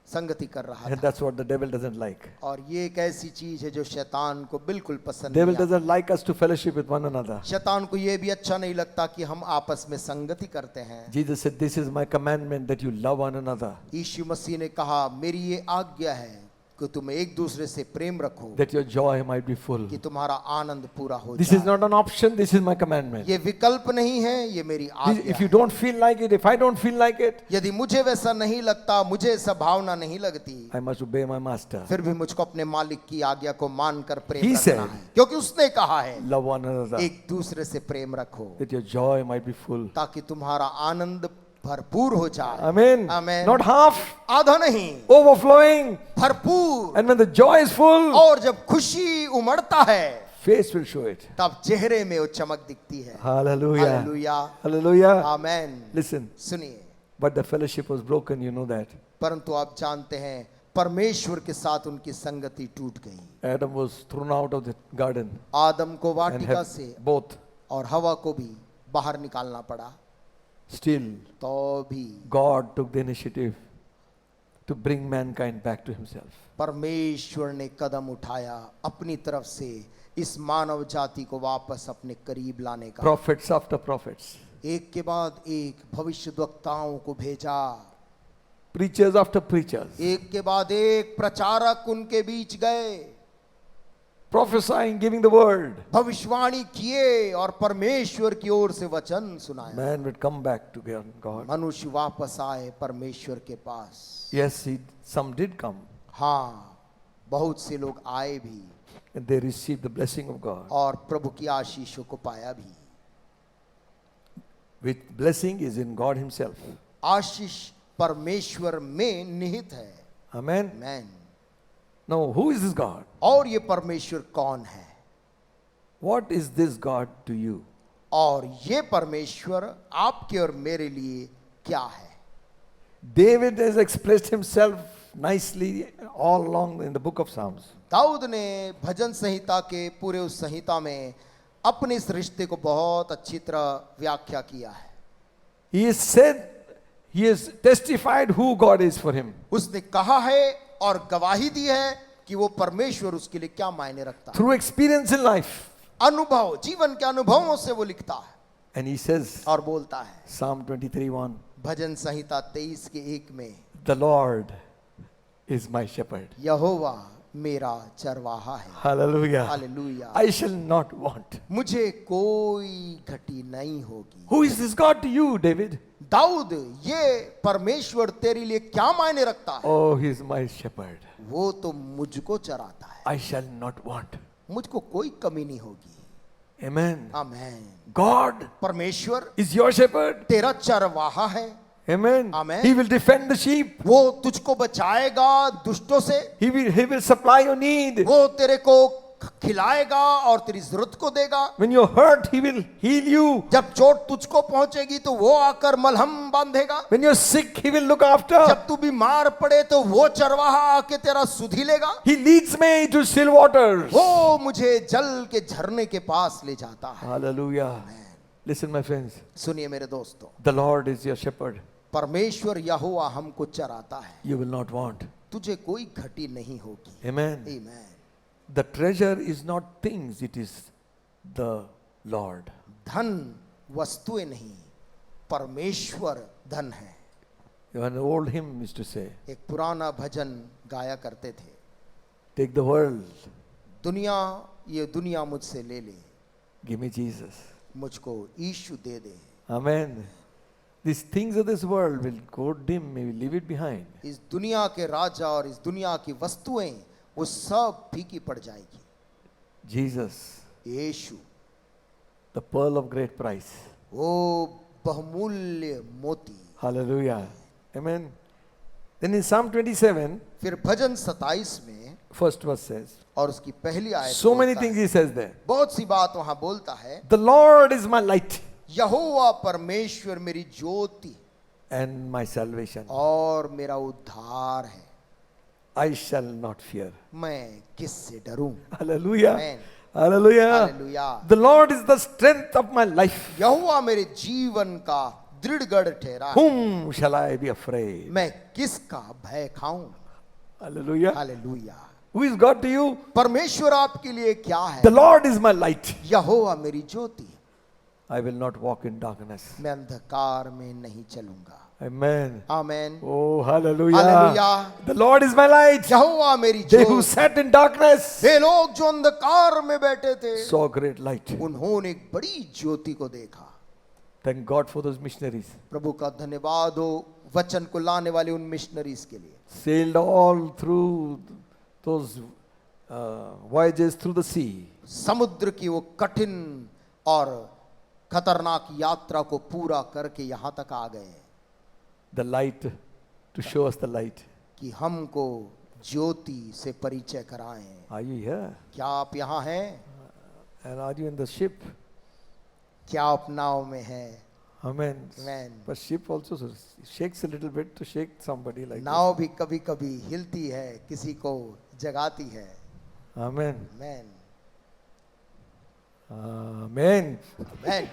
C: संगति कर रहा
B: And
C: था।
B: that's what the devil doesn't like.
C: और ये एक ऐसी चीज है जो शैतान को बिल्कुल पसंद
B: Devil
C: नहीं आती।
B: doesn't like us to fellowship with one another.
C: शैतान को ये भी अच्छा नहीं लगता कि हम आपस में संगति करते हैं।
B: Jesus said, this is my commandment that you love one another.
C: यीशु मसीह ने कहा, मेरी ये आज्ञा है कि तुम एक दूसरे से प्रेम रखो,
B: That your joy might be full.
C: कि तुम्हारा आनंद पूरा हो
B: This is
C: जाए।
B: not an option, this is my commandment.
C: ये विकल्प नहीं है, ये मेरी आज्ञा
B: If you
C: है।
B: don't feel like it, if I don't feel like it,
C: यदि मुझे वैसा नहीं लगता, मुझे ऐसा भावना नहीं लगती,
B: I must obey my master.
C: फिर भी मुझको अपने मालिक की आज्ञा को मानकर प्रेम
B: He
C: रखना
B: said,
C: है, क्योंकि उसने कहा है,
B: Love one another.
C: एक दूसरे से प्रेम रखो,
B: That your joy might be full.
C: ताकि तुम्हारा आनंद भरपूर हो जाए।
B: Amen.
C: Amen.
B: Not half,
C: आधा नहीं,
B: overflowing.
C: भरपूर।
B: And when the joy is full,
C: और जब खुशी उमड़ता है,
B: face will show it.
C: तब चेहरे में वो चमक दिखती है।
B: Hallelujah.
C: Hallelujah,
B: Hallelujah.
C: आमेन।
B: Listen,
C: सुनिए,
B: but the fellowship was broken, you know that.
C: परंतु आप जानते हैं परमेश्वर के साथ उनकी संगति टूट गई।
B: Adam was thrown out of the garden.
C: आदम को
B: And
C: वाटिका
B: have
C: से
B: both.
C: और हवा को भी बाहर निकालना पड़ा।
B: Still,
C: तो भी
B: God took the initiative to bring mankind back to himself.
C: परमेश्वर ने कदम उठाया अपनी तरफ से इस मानव जाति को वापस अपने करीब लाने का।
B: Prophets after prophets.
C: एक के बाद एक भविष्यद्वक्ताओं को भेजा,
B: Preachers after preachers.
C: एक के बाद एक प्रचारक उनके बीच गए,
B: Prophesying, giving the word.
C: भविष्यवाणी किए और परमेश्वर की ओर से वचन सुनाया।
B: Man would come back to God.
C: मनुष्य वापस आए परमेश्वर के पास।
B: Yes, some did come.
C: हाँ, बहुत से लोग आए भी
B: And they received the blessing of God.
C: और प्रभु की आशीषों को पाया भी।
B: With blessing is in God himself.
C: आशीष परमेश्वर में निहित है।
B: Amen.
C: Amen.
B: Now, who is this God?
C: और ये परमेश्वर कौन है?
B: What is this God to you?
C: और ये परमेश्वर आपके और मेरे लिए क्या है?
B: David has expressed himself nicely all along in the book of Psalms.
C: Dawood ने भजन संहिता के पूरे उस संहिता में अपने इस रिश्ते को बहुत अच्छी तरह व्याख्या किया है।
B: He has said, he has testified who God is for him.
C: उसने कहा है और गवाही दी है कि वो परमेश्वर उसके लिए क्या मायने रखता है।
B: Through experience in life.
C: अनुभव, जीवन के अनुभवों से वो लिखता है
B: And he says,
C: और बोलता है।
B: Psalm 23:1,
C: भजन संहिता 23 के 1 में,
B: the Lord is my shepherd.
C: यहोवा मेरा चरवाहा है।
B: Hallelujah.
C: Hallelujah.
B: I shall not want.
C: मुझे कोई घटी नहीं होगी।
B: Who is this God to you, David?
C: Dawood, ये परमेश्वर तेरे लिए क्या मायने रखता है?
B: Oh, he is my shepherd.
C: वो तो मुझको चराता है,
B: I shall not want.
C: मुझको कोई कमी नहीं होगी।
B: Amen.
C: आमेन।
B: God
C: परमेश्वर
B: is your shepherd.
C: तेरा चरवाहा है।
B: Amen.
C: Amen.
B: He will defend the sheep.
C: वो तुझको बचाएगा दुष्टों से।
B: He will supply your need.
C: वो तेरे को खिलाएगा और तेरी जरूरत को देगा।
B: When you're hurt, he will heal you.
C: जब चोट तुझको पहुंचेगी तो वो आकर मलहम बांधेगा।
B: When you're sick, he will look after.
C: जब तू बीमार पड़े तो वो चरवाहा आके तेरा सुधि लेगा।
B: He leads me to still waters.
C: वो मुझे जल के झरने के पास ले जाता है।
B: Hallelujah. Listen, my friends.
C: सुनिए मेरे दोस्तों,
B: The Lord is your shepherd.
C: परमेश्वर यहोवा हमको चराता है,
B: You will not want.
C: तुझे कोई घटी नहीं होगी।
B: Amen.
C: आमीन।
B: The treasure is not things, it is the Lord.
C: धन वस्तुएं नहीं, परमेश्वर धन है।
B: An old hymn used to say,
C: एक पुराना भजन गाया करते थे,
B: take the world,
C: ये दुनिया मुझसे ले ले,
B: give me Jesus.
C: मुझको यीशु दे दे।
B: Amen. These things of this world will go dim, we will leave it behind.
C: इस दुनिया के राजा और इस दुनिया की वस्तुएं वो सब फीकी पड़ जाएगी।
B: Jesus,
C: Yeshu,
B: the pearl of great price.
C: वो बहुमूल्य मोती।
B: Hallelujah. Amen. Then in Psalm 27,
C: फिर भजन 27 में
B: first verse says,
C: और उसकी पहली आयत
B: so many
C: बोलता
B: things
C: है,
B: he says there.
C: बहुत सी बात वहां बोलता है,
B: The Lord is my light
C: यहोवा परमेश्वर मेरी ज्योति
B: and my salvation.
C: और मेरा उद्धार है,
B: I shall not fear.
C: मैं किससे डरूं।
B: Hallelujah.
C: Amen.
B: Hallelujah.
C: Hallelujah.
B: The Lord is the strength of my life.
C: यहोवा मेरे जीवन का दृढ़ गढ़ ठहरा है,
B: Whom shall I be afraid?
C: मैं किसका भय खाऊं।
B: Hallelujah.
C: Hallelujah.
B: Who is God to you?
C: परमेश्वर आपके लिए क्या है।
B: The Lord is my light.
C: यहोवा मेरी ज्योति,
B: I will not walk in darkness.
C: मैं अंधकार में नहीं चलूंगा।
B: Amen.
C: Amen.
B: Oh, hallelujah.
C: Hallelujah.
B: The Lord is my light.
C: यहोवा मेरी
B: They who
C: Jyoti,
B: sat in darkness
C: वे लोग जो अंधकार में बैठे थे
B: saw great light.
C: उन्होंने एक बड़ी ज्योति को देखा।
B: Thank God for those missionaries.
C: प्रभु का धन्यवाद हो वचन को लाने वाले उन मिशनरीज के लिए।
B: Sailed all through those voyages through the sea.
C: समुद्र की वो कठिन और खतरनाक यात्रा को पूरा करके यहां तक आ गए
B: The light, to show us the light.
C: कि हमको ज्योति से परिचय कराएं।
B: Are you here?
C: क्या आप यहाँ हैं?
B: And are you in the ship?
C: क्या आप नाव में हैं?
B: Amen.
C: Amen.
B: But ship also shakes a little bit to shake somebody like
C: नाव भी कभी कभी हिलती है, किसी को जगाती है।
B: this. Amen.
C: Amen.
B: Amen.
C: Amen.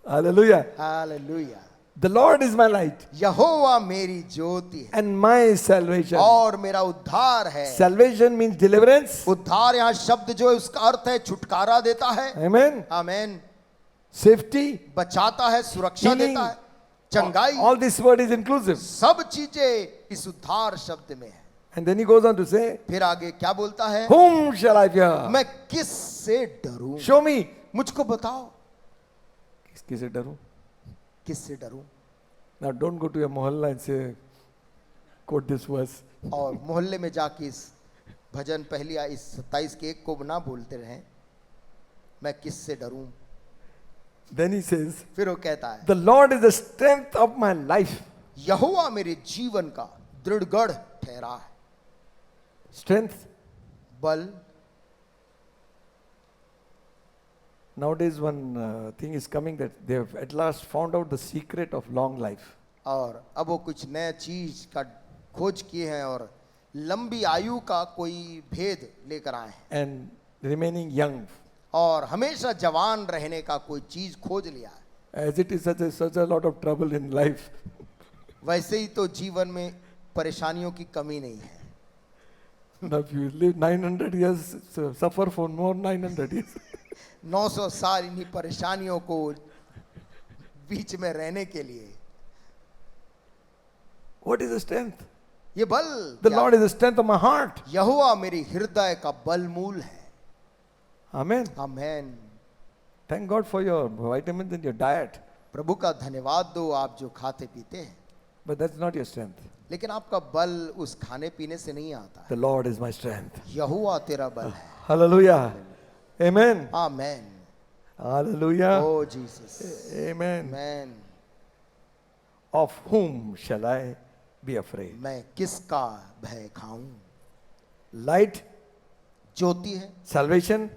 B: Hallelujah.
C: Hallelujah.
B: The Lord is my light
C: यहोवा मेरी ज्योति है
B: and my salvation.
C: और मेरा उद्धार है।
B: Salvation means deliverance.
C: उद्धार यहाँ शब्द जो है उसका अर्थ है छुटकारा देता है।
B: Amen.
C: आमेन।
B: Safety.
C: बचाता है, सुरक्षा
B: Healing.
C: देता है, चंगाई।
B: All this word is inclusive.
C: सब चीजें इस उद्धार शब्द में है।
B: And then he goes on to say,
C: फिर आगे क्या बोलता है?
B: whom shall I fear?
C: मैं किससे डरूं?
B: Show me.
C: मुझको बताओ
B: किससे डरूं?
C: किससे डरूं?
B: Now don't go to your mohalla and say, quote this verse.
C: और मोहल्ले में जाके इस भजन पहली इस 27 के 1 को ना बोलते रहें, मैं किससे डरूं।
B: Then he says,
C: फिर वो कहता है,
B: the Lord is the strength of my life.
C: यहोवा मेरे जीवन का दृढ़ गढ़ ठहरा है।
B: Strength.
C: बल।
B: Nowadays one thing is coming that they have at last found out the secret of long life.
C: और अब वो कुछ नया चीज का खोज किए हैं और लंबी आयु का कोई भेद लेकर आए हैं
B: And remaining young.
C: और हमेशा जवान रहने का कोई चीज खोज लिया है।
B: As it is such a lot of trouble in life.
C: वैसे ही तो जीवन में परेशानियों की कमी नहीं है।
B: Now if you live 900 years, suffer for more 900 years.
C: 900 साल इन्हीं परेशानियों को बीच में रहने के लिए।
B: What is the strength?
C: ये बल
B: The Lord is the strength of my heart.
C: यहोवा मेरी हृदय का बल मूल है।
B: Amen.
C: Amen.
B: Thank God for your vitamins and your diet.
C: प्रभु का धन्यवाद दो आप जो खाते पीते हैं,
B: But that's not your strength.
C: लेकिन आपका बल उस खाने पीने से नहीं आता है।
B: The Lord is my strength.
C: यहोवा तेरा बल है।
B: Hallelujah. Amen.
C: आमेन।
B: Hallelujah.
C: ओ Jesus.
B: Amen.
C: Amen.
B: Of whom shall I be afraid?
C: मैं किसका भय खाऊं?
B: Light,
C: ज्योति है,
B: salvation,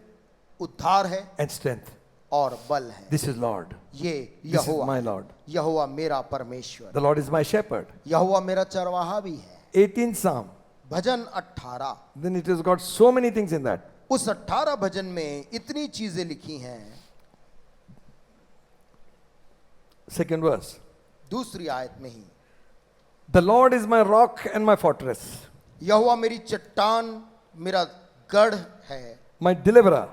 C: उद्धार है
B: and strength.
C: और बल है।
B: This is Lord.
C: ये
B: This is
C: Jehovah,
B: my Lord.
C: यहोवा मेरा परमेश्वर,
B: The Lord is my shepherd.
C: यहोवा मेरा चरवाहा भी है।
B: 18th Psalm.
C: Bhajan 18।
B: Then it has got so many things in that.
C: उस 18 भजन में इतनी चीजें लिखी हैं।
B: Second verse.
C: दूसरी आयत में ही,
B: The Lord is my rock and my fortress,
C: यहोवा मेरी चट्टान मेरा गढ़ है,
B: my deliverer,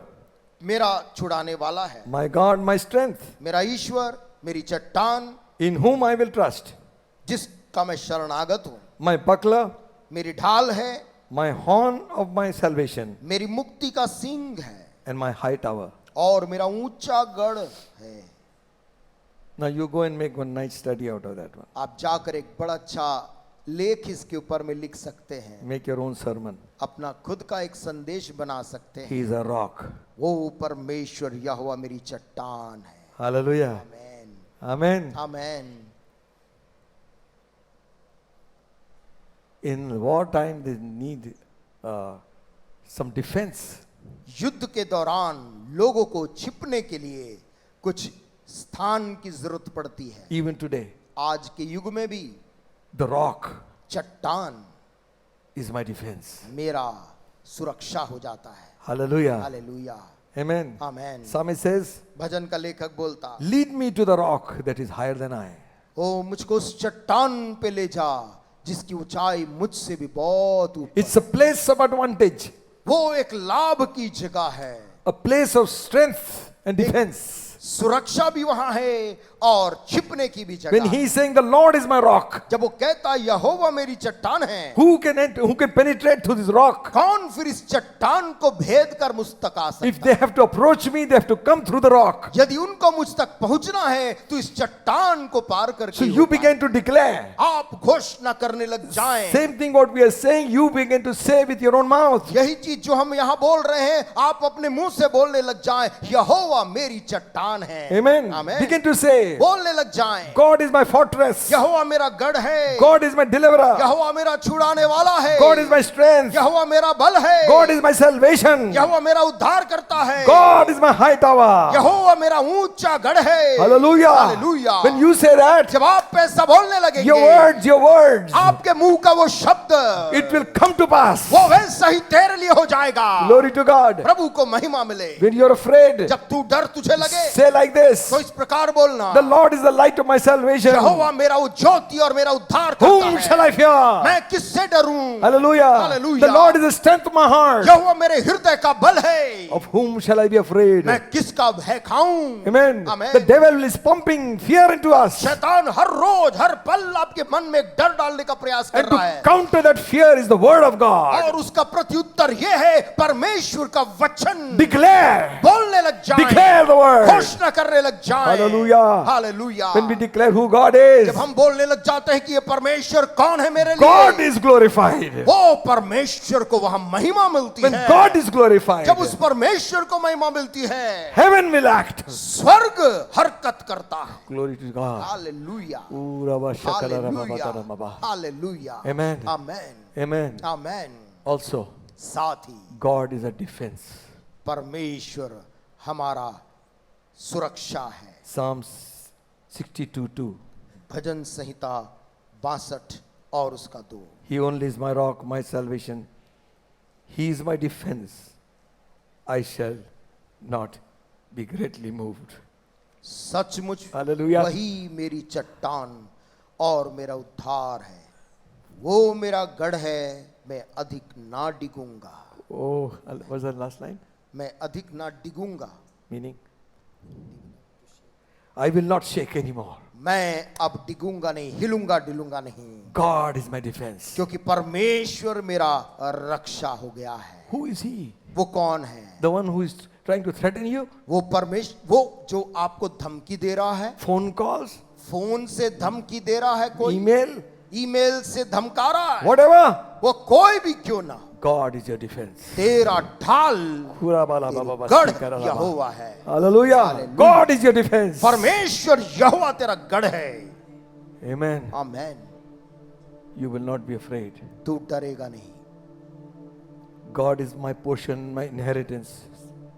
C: मेरा छुड़ाने वाला है,
B: my God, my strength.
C: मेरा ईश्वर मेरी चट्टान,
B: in whom I will trust,
C: जिसका मैं शरणागत हूं,
B: my buckler,
C: मेरी ढाल है,
B: my horn of my salvation,
C: मेरी मुक्ति का सींग है,
B: and my high tower.
C: और मेरा ऊंचा गढ़ है।
B: Now you go and make one nice study out of that one.
C: आप जाकर एक बड़ा अच्छा लेख इसके ऊपर में लिख सकते हैं,
B: Make your own sermon.
C: अपना खुद का एक संदेश बना सकते हैं।
B: He is a rock.
C: वो परमेश्वर यहोवा मेरी चट्टान है।
B: Hallelujah.
C: Amen,
B: Amen.
C: Amen.
B: In wartime, they need some defense.
C: युद्ध के दौरान लोगों को छिपने के लिए कुछ स्थान की जरूरत पड़ती है।
B: Even today,
C: आज के युग में भी
B: the rock
C: चट्टान
B: is my defense.
C: मेरा सुरक्षा हो जाता है।
B: Hallelujah.
C: Hallelujah,
B: Amen.
C: आमेन।
B: Psalmist says,
C: भजन का लेखक बोलता,
B: lead me to the rock that is higher than I.
C: ओ मुझको उस चट्टान पे ले जा जिसकी ऊंचाई मुझसे भी बहुत ऊपर।
B: It's a place of advantage,
C: वो एक लाभ की जगह है,
B: a place of strength and defense.
C: सुरक्षा भी वहां है और छिपने की भी
B: When
C: जगह।
B: he is saying, the Lord is my rock,
C: जब वो कहता यहोवा मेरी चट्टान है,
B: who can penetrate through this rock?
C: कौन फिर इस चट्टान को भेद कर मुझ तक आ
B: If
C: सकता
B: they
C: है?
B: have to approach me, they have to come through the rock.
C: यदि उनको मुझ तक पहुंचना है तो इस चट्टान को पार
B: So
C: करके
B: you
C: होगा।
B: begin to declare.
C: आप घोषणा करने लग जाएं।
B: Same thing what we are saying, you begin to say with your own mouth.
C: यही चीज जो हम यहाँ बोल रहे हैं, आप अपने मुंह से बोलने लग जाएं, यहोवा मेरी चट्टान है।
B: Amen.
C: Amen.
B: Begin to say,
C: बोलने लग जाएं,
B: God is my fortress.
C: यहोवा मेरा गढ़ है,
B: God is my deliverer.
C: यहोवा मेरा छुड़ाने वाला है,
B: God is my strength.
C: यहोवा मेरा बल है,
B: God is my salvation.
C: यहोवा मेरा उद्धार करता है,
B: God is my high tower.
C: यहोवा मेरा ऊंचा गढ़ है।
B: Hallelujah.
C: Hallelujah.
B: When you say that,
C: जब आप ऐसा बोलने लगेंगे,
B: your words,
C: आपके मुंह का वो शब्द,
B: it will come to pass.
C: वो वैसा ही तेरे लिए हो जाएगा।
B: Glory to God.
C: प्रभु को महिमा मिले।
B: When you're afraid,
C: जब तू डर तुझे लगे
B: say like this,
C: तो इस प्रकार बोलना,
B: the Lord is the light of my salvation.
C: यहोवा मेरा वो ज्योति और मेरा उद्धार करता
B: Whom shall
C: है,
B: I fear?
C: मैं किससे डरूं?
B: Hallelujah.
C: Hallelujah.
B: The Lord is the strength of my heart.
C: यहोवा मेरे हृदय का बल है,
B: Of whom shall I be afraid?
C: मैं किसका भय खाऊं?
B: Amen.
C: Amen.
B: The devil is pumping fear into us.
C: शैतान हर रोज हर पल आपके मन में एक डर डालने का प्रयास कर
B: And
C: रहा है,
B: to counter that fear is the word of God.
C: और उसका प्रत्युत्तर यह है परमेश्वर का वचन।
B: Declare.
C: बोलने लग जाएं,
B: Declare the word.
C: घोषणा करने लग जाएं।
B: Hallelujah.
C: Hallelujah.
B: When we declare who God is,
C: जब हम बोलने लग जाते हैं कि ये परमेश्वर कौन है मेरे
B: God
C: लिए,
B: is glorified.
C: वो परमेश्वर को वहां महिमा मिलती
B: When
C: है।
B: God is glorified,
C: जब उस परमेश्वर को महिमा मिलती है,
B: heaven will act.
C: स्वर्ग हरकत करता है।
B: Glory to God.
C: Hallelujah,
B: Halle-
C: hallelujah.
B: Amen.
C: Amen,
B: Amen.
C: Amen.
B: Also,
C: साथ ही
B: God is a defense.
C: परमेश्वर हमारा सुरक्षा है।
B: Psalms 62:2.
C: भजन संहिता 62 और उसका 2।
B: He only is my rock, my salvation. He is my defense. I shall not be greatly moved.
C: सचमुच
B: Hallelujah.
C: वही मेरी चट्टान और मेरा उद्धार है, वो मेरा गढ़ है, मैं अधिक ना डिगूंगा।
B: Oh, what's the last line?
C: मैं अधिक ना डिगूंगा,
B: Meaning, I will not shake anymore.
C: मैं अब डिगूंगा नहीं, हिलूंगा डिलूंगा नहीं,
B: God is my defense.
C: क्योंकि परमेश्वर मेरा रक्षा हो गया है।
B: Who is He?
C: वो कौन है?
B: The one who is trying to threaten you?
C: वो परमेश्वर, वो जो आपको धमकी दे रहा है,
B: Phone calls?
C: फोन से धमकी दे रहा है, कोई
B: Email?
C: ईमेल से धमका रहा है,
B: Whatever.
C: वो कोई भी क्यों ना,
B: God is your defense.
C: तेरा ढाल गढ़ यहोवा है।
B: Hallelujah. God is your defense.
C: परमेश्वर यहोवा तेरा गढ़ है।
B: Amen.
C: Amen.
B: You will not be afraid.
C: तू डरेगा नहीं।
B: God is my portion, my inheritance.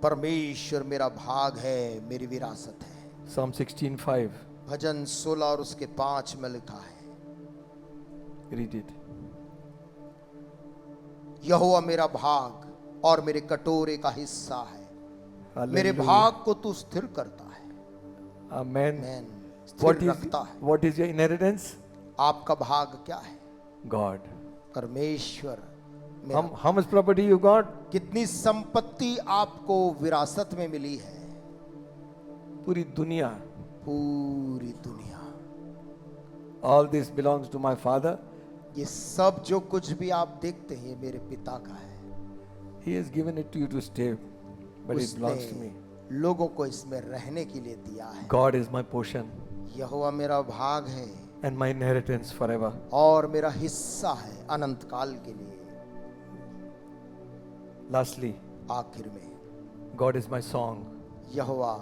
C: परमेश्वर मेरा भाग है, मेरी विरासत है।
B: Psalm 16:5.
C: भजन 16 और उसके 5 में लिखा है,
B: Read it.
C: यहोवा मेरा भाग और मेरे कटोरे का हिस्सा है, मेरे
B: Hallelujah.
C: भाग को तू स्थिर करता है।
B: Amen.
C: आमेन।
B: What
C: स्थिर
B: is,
C: रखता है।
B: what is your inheritance?
C: आपका भाग क्या है?
B: God.
C: परमेश्वर। मेरा
B: How much property you got?
C: कितनी संपत्ति आपको विरासत में मिली है?
B: पूरी दुनिया.
C: पूरी दुनिया।
B: All this belongs to my Father.
C: ये सब जो कुछ भी आप देखते हैं ये मेरे पिता का है।
B: He has given it to you to stay, but it belongs to me.
C: उसने लोगों को इसमें रहने के लिए दिया है।
B: God is my portion
C: यहोवा मेरा भाग है
B: and my inheritance forever.
C: और मेरा हिस्सा है अनंत काल के लिए।
B: Lastly,
C: आखिर में
B: God is my song.
C: यहोवा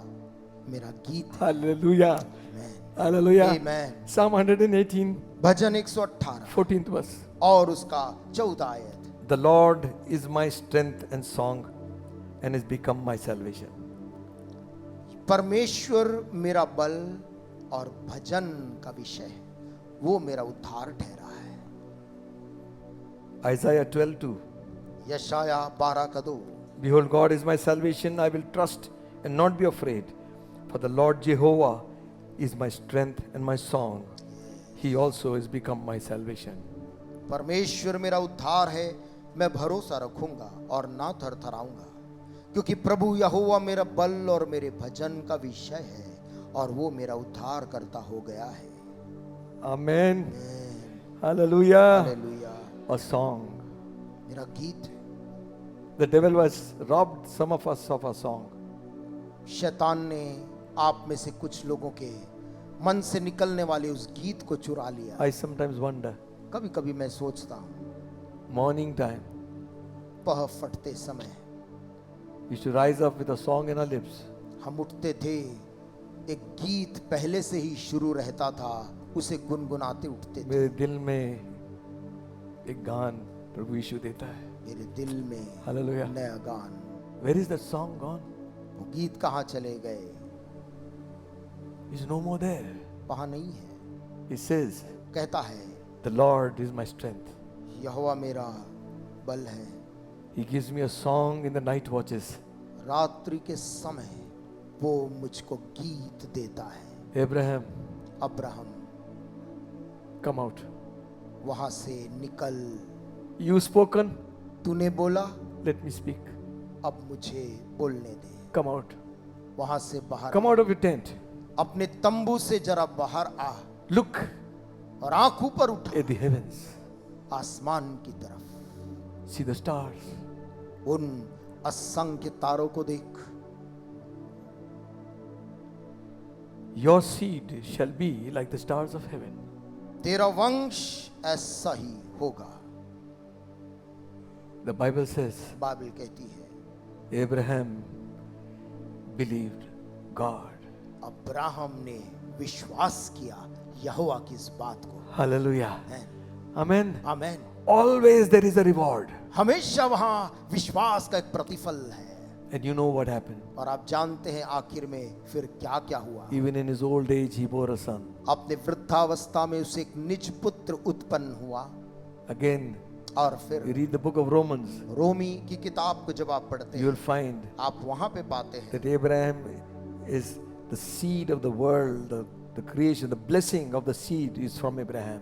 C: मेरा गीत है।
B: Hallelujah.
C: Amen.
B: Hallelujah.
C: Amen.
B: Psalm 118,
C: भजन 118
B: 14th verse.
C: और उसका 14 आयत।
B: The Lord is my strength and song and has become my salvation.
C: परमेश्वर मेरा बल और भजन का विषय है, वो मेरा उद्धार ठहरा है।
B: Isaiah 12:2.
C: यशाया 12:2।
B: Behold, God is my salvation. I will trust and not be afraid. For the Lord Jehovah is my strength and my song. He also has become my salvation.
C: परमेश्वर मेरा उद्धार है, मैं भरोसा रखूंगा और ना थरथराऊंगा, क्योंकि प्रभु यहोवा मेरा बल और मेरे भजन का विषय है और वो मेरा उद्धार करता हो गया है।
B: Amen. Hallelujah.
C: Hallelujah.
B: A song.
C: मेरा गीत है।
B: The devil was robbed some of us of a song.
C: शैतान ने आप में से कुछ लोगों के मन से निकलने वाले उस गीत को चुरा लिया।
B: I sometimes wonder,
C: कभी कभी मैं सोचता हूँ,
B: morning time,
C: पह फटते समय
B: we used to rise up with a song in our lips.
C: हम उठते थे, एक गीत पहले से ही शुरू रहता था, उसे गुनगुनाते उठते थे।
B: मेरे दिल में एक गान प्रभु यीशु देता है।
C: मेरे दिल में
B: Hallelujah.
C: नया गान।
B: Where is that song gone?
C: वो गीत कहाँ चले गए?
B: He's no more there.
C: वहाँ नहीं है।
B: He says,
C: कहता है,
B: the Lord is my strength.
C: यहोवा मेरा बल है।
B: He gives me a song in the night watches.
C: रात्रि के समय वो मुझको गीत देता है।
B: Abraham,
C: Abraham
B: come out.
C: वहां से निकल,
B: You spoken,
C: तूने बोला,
B: let me speak.
C: अब मुझे बोलने दे।
B: Come out.
C: वहां से बाहर
B: Come out of your tent.
C: अपने तंबू से जरा बाहर आ
B: Look
C: और आंख ऊपर उठा
B: at the heavens.
C: आसमान की तरफ,
B: See the stars.
C: उन असंख्य तारों को देख।
B: Your seed shall be like the stars of heaven.
C: तेरा वंश ऐसा ही होगा।
B: The Bible says,
C: बाइबल कहती है,
B: Abraham believed God.
C: अब्राहम ने विश्वास किया यहोवा की इस बात को।
B: Hallelujah.
C: आमीन।
B: Amen.
C: आमीन।
B: Always there is a reward.
C: हमेशा वहां विश्वास का एक प्रतिफल है।
B: And you know what happened?
C: और आप जानते हैं आखिर में फिर क्या क्या हुआ।
B: Even in his old age, he bore a son.
C: अपने वृद्धावस्था में उसे एक निज पुत्र उत्पन्न हुआ।
B: Again,
C: और
B: you
C: फिर
B: read the book of Romans,
C: रोमी की किताब को जब आप पढ़ते
B: you will
C: हैं,
B: find
C: आप वहां पे पाते हैं
B: that Abraham is the seed of the world, the creation, the blessing of the seed is from Abraham.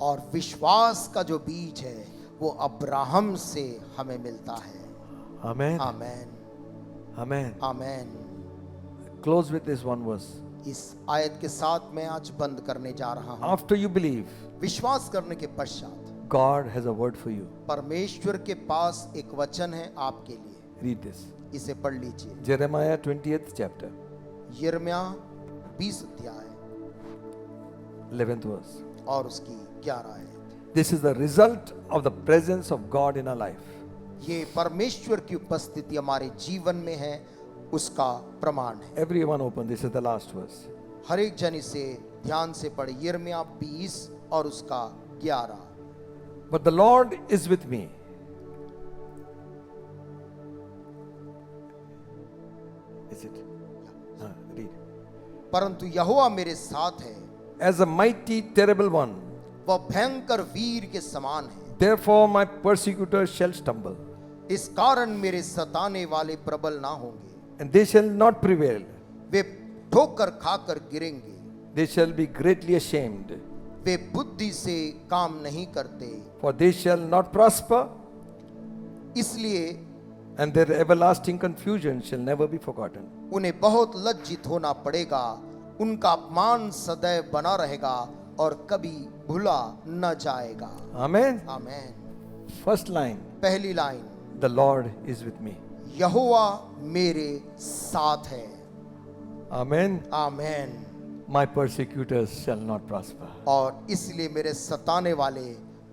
C: और विश्वास का जो बीज है वो अब्राहम से हमें मिलता है।
B: Amen.
C: Amen.
B: Amen.
C: Amen.
B: Close with this one verse.
C: इस आयत के साथ मैं आज बंद करने जा रहा हूँ।
B: After you believe,
C: विश्वास करने के पश्चात
B: God has a word for you.
C: परमेश्वर के पास एक वचन है आपके लिए।
B: Read this.
C: इसे पढ़ लीजिए।
B: Jeremiah 20th chapter,
C: यिर्मयाह 20 अध्याय
B: 11th verse.
C: और उसकी 11 आयत।
B: This is the result of the presence of God in our life.
C: ये परमेश्वर की उपस्थिति हमारे जीवन में है, उसका प्रमाण है।
B: Everyone open. This is the last verse.
C: हर एक जन इसे ध्यान से पढ़े। यिर्मयाह 20 और उसका 11।
B: But the Lord is with me. Is it? Read.
C: परंतु यहोवा मेरे साथ है,
B: As a mighty, terrible one.
C: वह भयंकर वीर के समान है।
B: Therefore my persecutors shall stumble,
C: इस कारण मेरे सताने वाले प्रबल ना होंगे।
B: and they shall not prevail.
C: वे ठोकर खाकर गिरेंगे।
B: They shall be greatly ashamed,
C: वे बुद्धि से काम नहीं करते,
B: for they shall not prosper,
C: इसलिए
B: and their everlasting confusion shall never be forgotten.
C: उन्हें बहुत लज्जित होना पड़ेगा उनका अपमान सदैव बना रहेगा और कभी भुला न जाएगा।
B: Amen.
C: आमेन।
B: First line,
C: पहली line,
B: the Lord is with me.
C: यहोवा मेरे साथ है।
B: Amen.
C: Amen.
B: My persecutors shall not prosper.
C: और इसलिए मेरे सताने वाले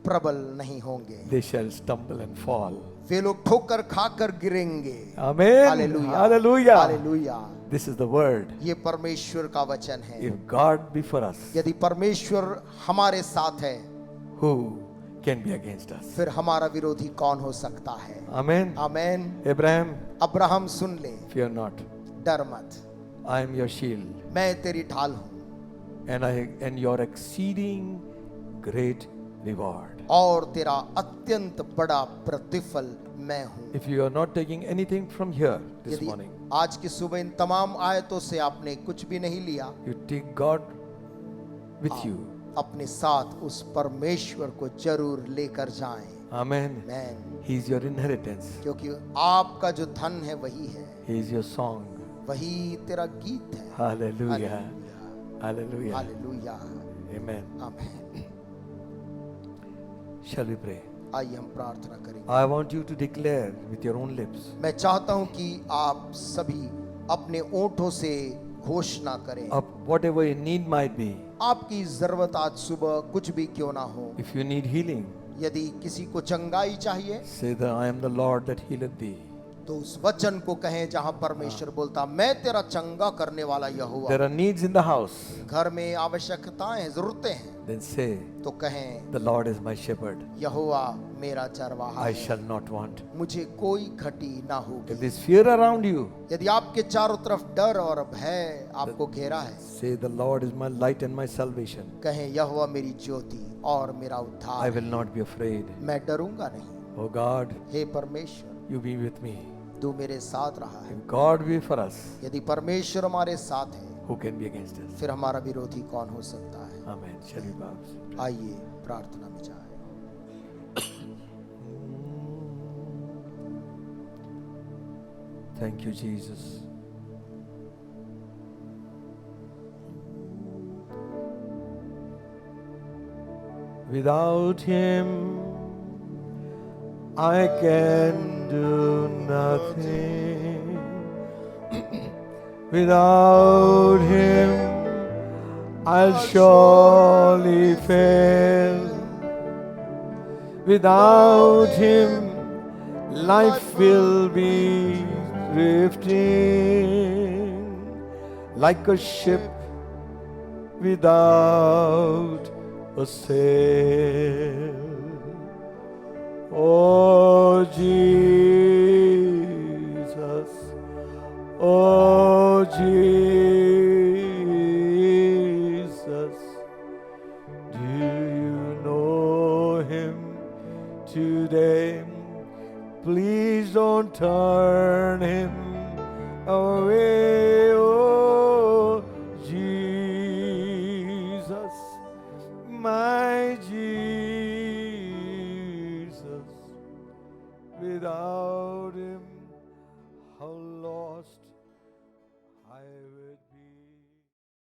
C: प्रबल नहीं होंगे।
B: They shall stumble and fall.
C: वे लोग ठोकर खाकर गिरेंगे।
B: Amen.
C: Hallelujah,
B: Hallelujah.
C: Hallelujah.
B: This is the word.
C: ये परमेश्वर का वचन है।
B: If God be for us,
C: यदि परमेश्वर हमारे साथ है,
B: who can be against us?
C: फिर हमारा विरोधी कौन हो सकता है?
B: Amen.
C: आमेन।
B: Abraham,
C: अब्राहम सुन ले,
B: fear not.
C: डर मत,
B: I am your shield
C: मैं तेरी ढाल हूँ
B: and your exceeding great reward.
C: और तेरा अत्यंत बड़ा प्रतिफल मैं हूँ।
B: If you are not taking anything from here this
C: यदि
B: morning,
C: आज की सुबह इन तमाम आयतों से आपने कुछ भी नहीं लिया,
B: you take God with you.
C: अपने साथ उस परमेश्वर को जरूर लेकर जाएं।
B: Amen.
C: Amen.
B: He is your inheritance.
C: क्योंकि आपका जो धन है वही है,
B: He is your song.
C: वही तेरा गीत है।
B: Hallelujah. Hallelujah.
C: Hallelujah.
B: Amen.
C: Amen.
B: Shall we pray?
C: आइए हम प्रार्थना करेंगे।
B: I want you to declare with your own lips.
C: मैं चाहता हूं कि आप सभी अपने ओंठों से घोषणा करें।
B: Of whatever your need might be.
C: आपकी जरूरत आज सुबह कुछ भी क्यों ना हो,
B: If you need healing,
C: यदि किसी को चंगाई चाहिए,
B: say that I am the Lord that healeth thee.
C: तो उस वचन को कहें जहां परमेश्वर बोलता, मैं तेरा चंगा करने वाला यहोवा।
B: There are needs in the house.
C: घर में आवश्यकताएं हैं, जरूरतें हैं,
B: Then say,
C: तो कहें
B: the Lord is my shepherd.
C: यहोवा मेरा चरवाहा
B: I
C: है,
B: shall not want.
C: मुझे कोई घटी ना होगी।
B: If there's fear around you,
C: यदि आपके चारों तरफ डर और भय आपको घेरा है,
B: say the Lord is my light and my salvation.
C: कहें यहोवा मेरी ज्योति और मेरा
B: I
C: उद्धार
B: will
C: है,
B: not be afraid.
C: मैं डरूंगा नहीं।
B: Oh God,
C: हे परमेश्वर,
B: you be with me.
C: तू मेरे साथ रहा है।
B: If God be for us,
C: यदि परमेश्वर हमारे साथ है,
B: who can be against us?
C: फिर हमारा विरोधी कौन हो सकता है?
B: Amen. Shall we bow?
C: आइए प्रार्थना में जाएं।
B: Thank you, Jesus. Without Him, I can do nothing. Without Him, I'll surely fail. Without Him, life will be drifting like a ship without a sail. Oh Jesus, oh Jesus, do you know Him today? Please don't turn Him away. Oh Jesus, my Jesus, without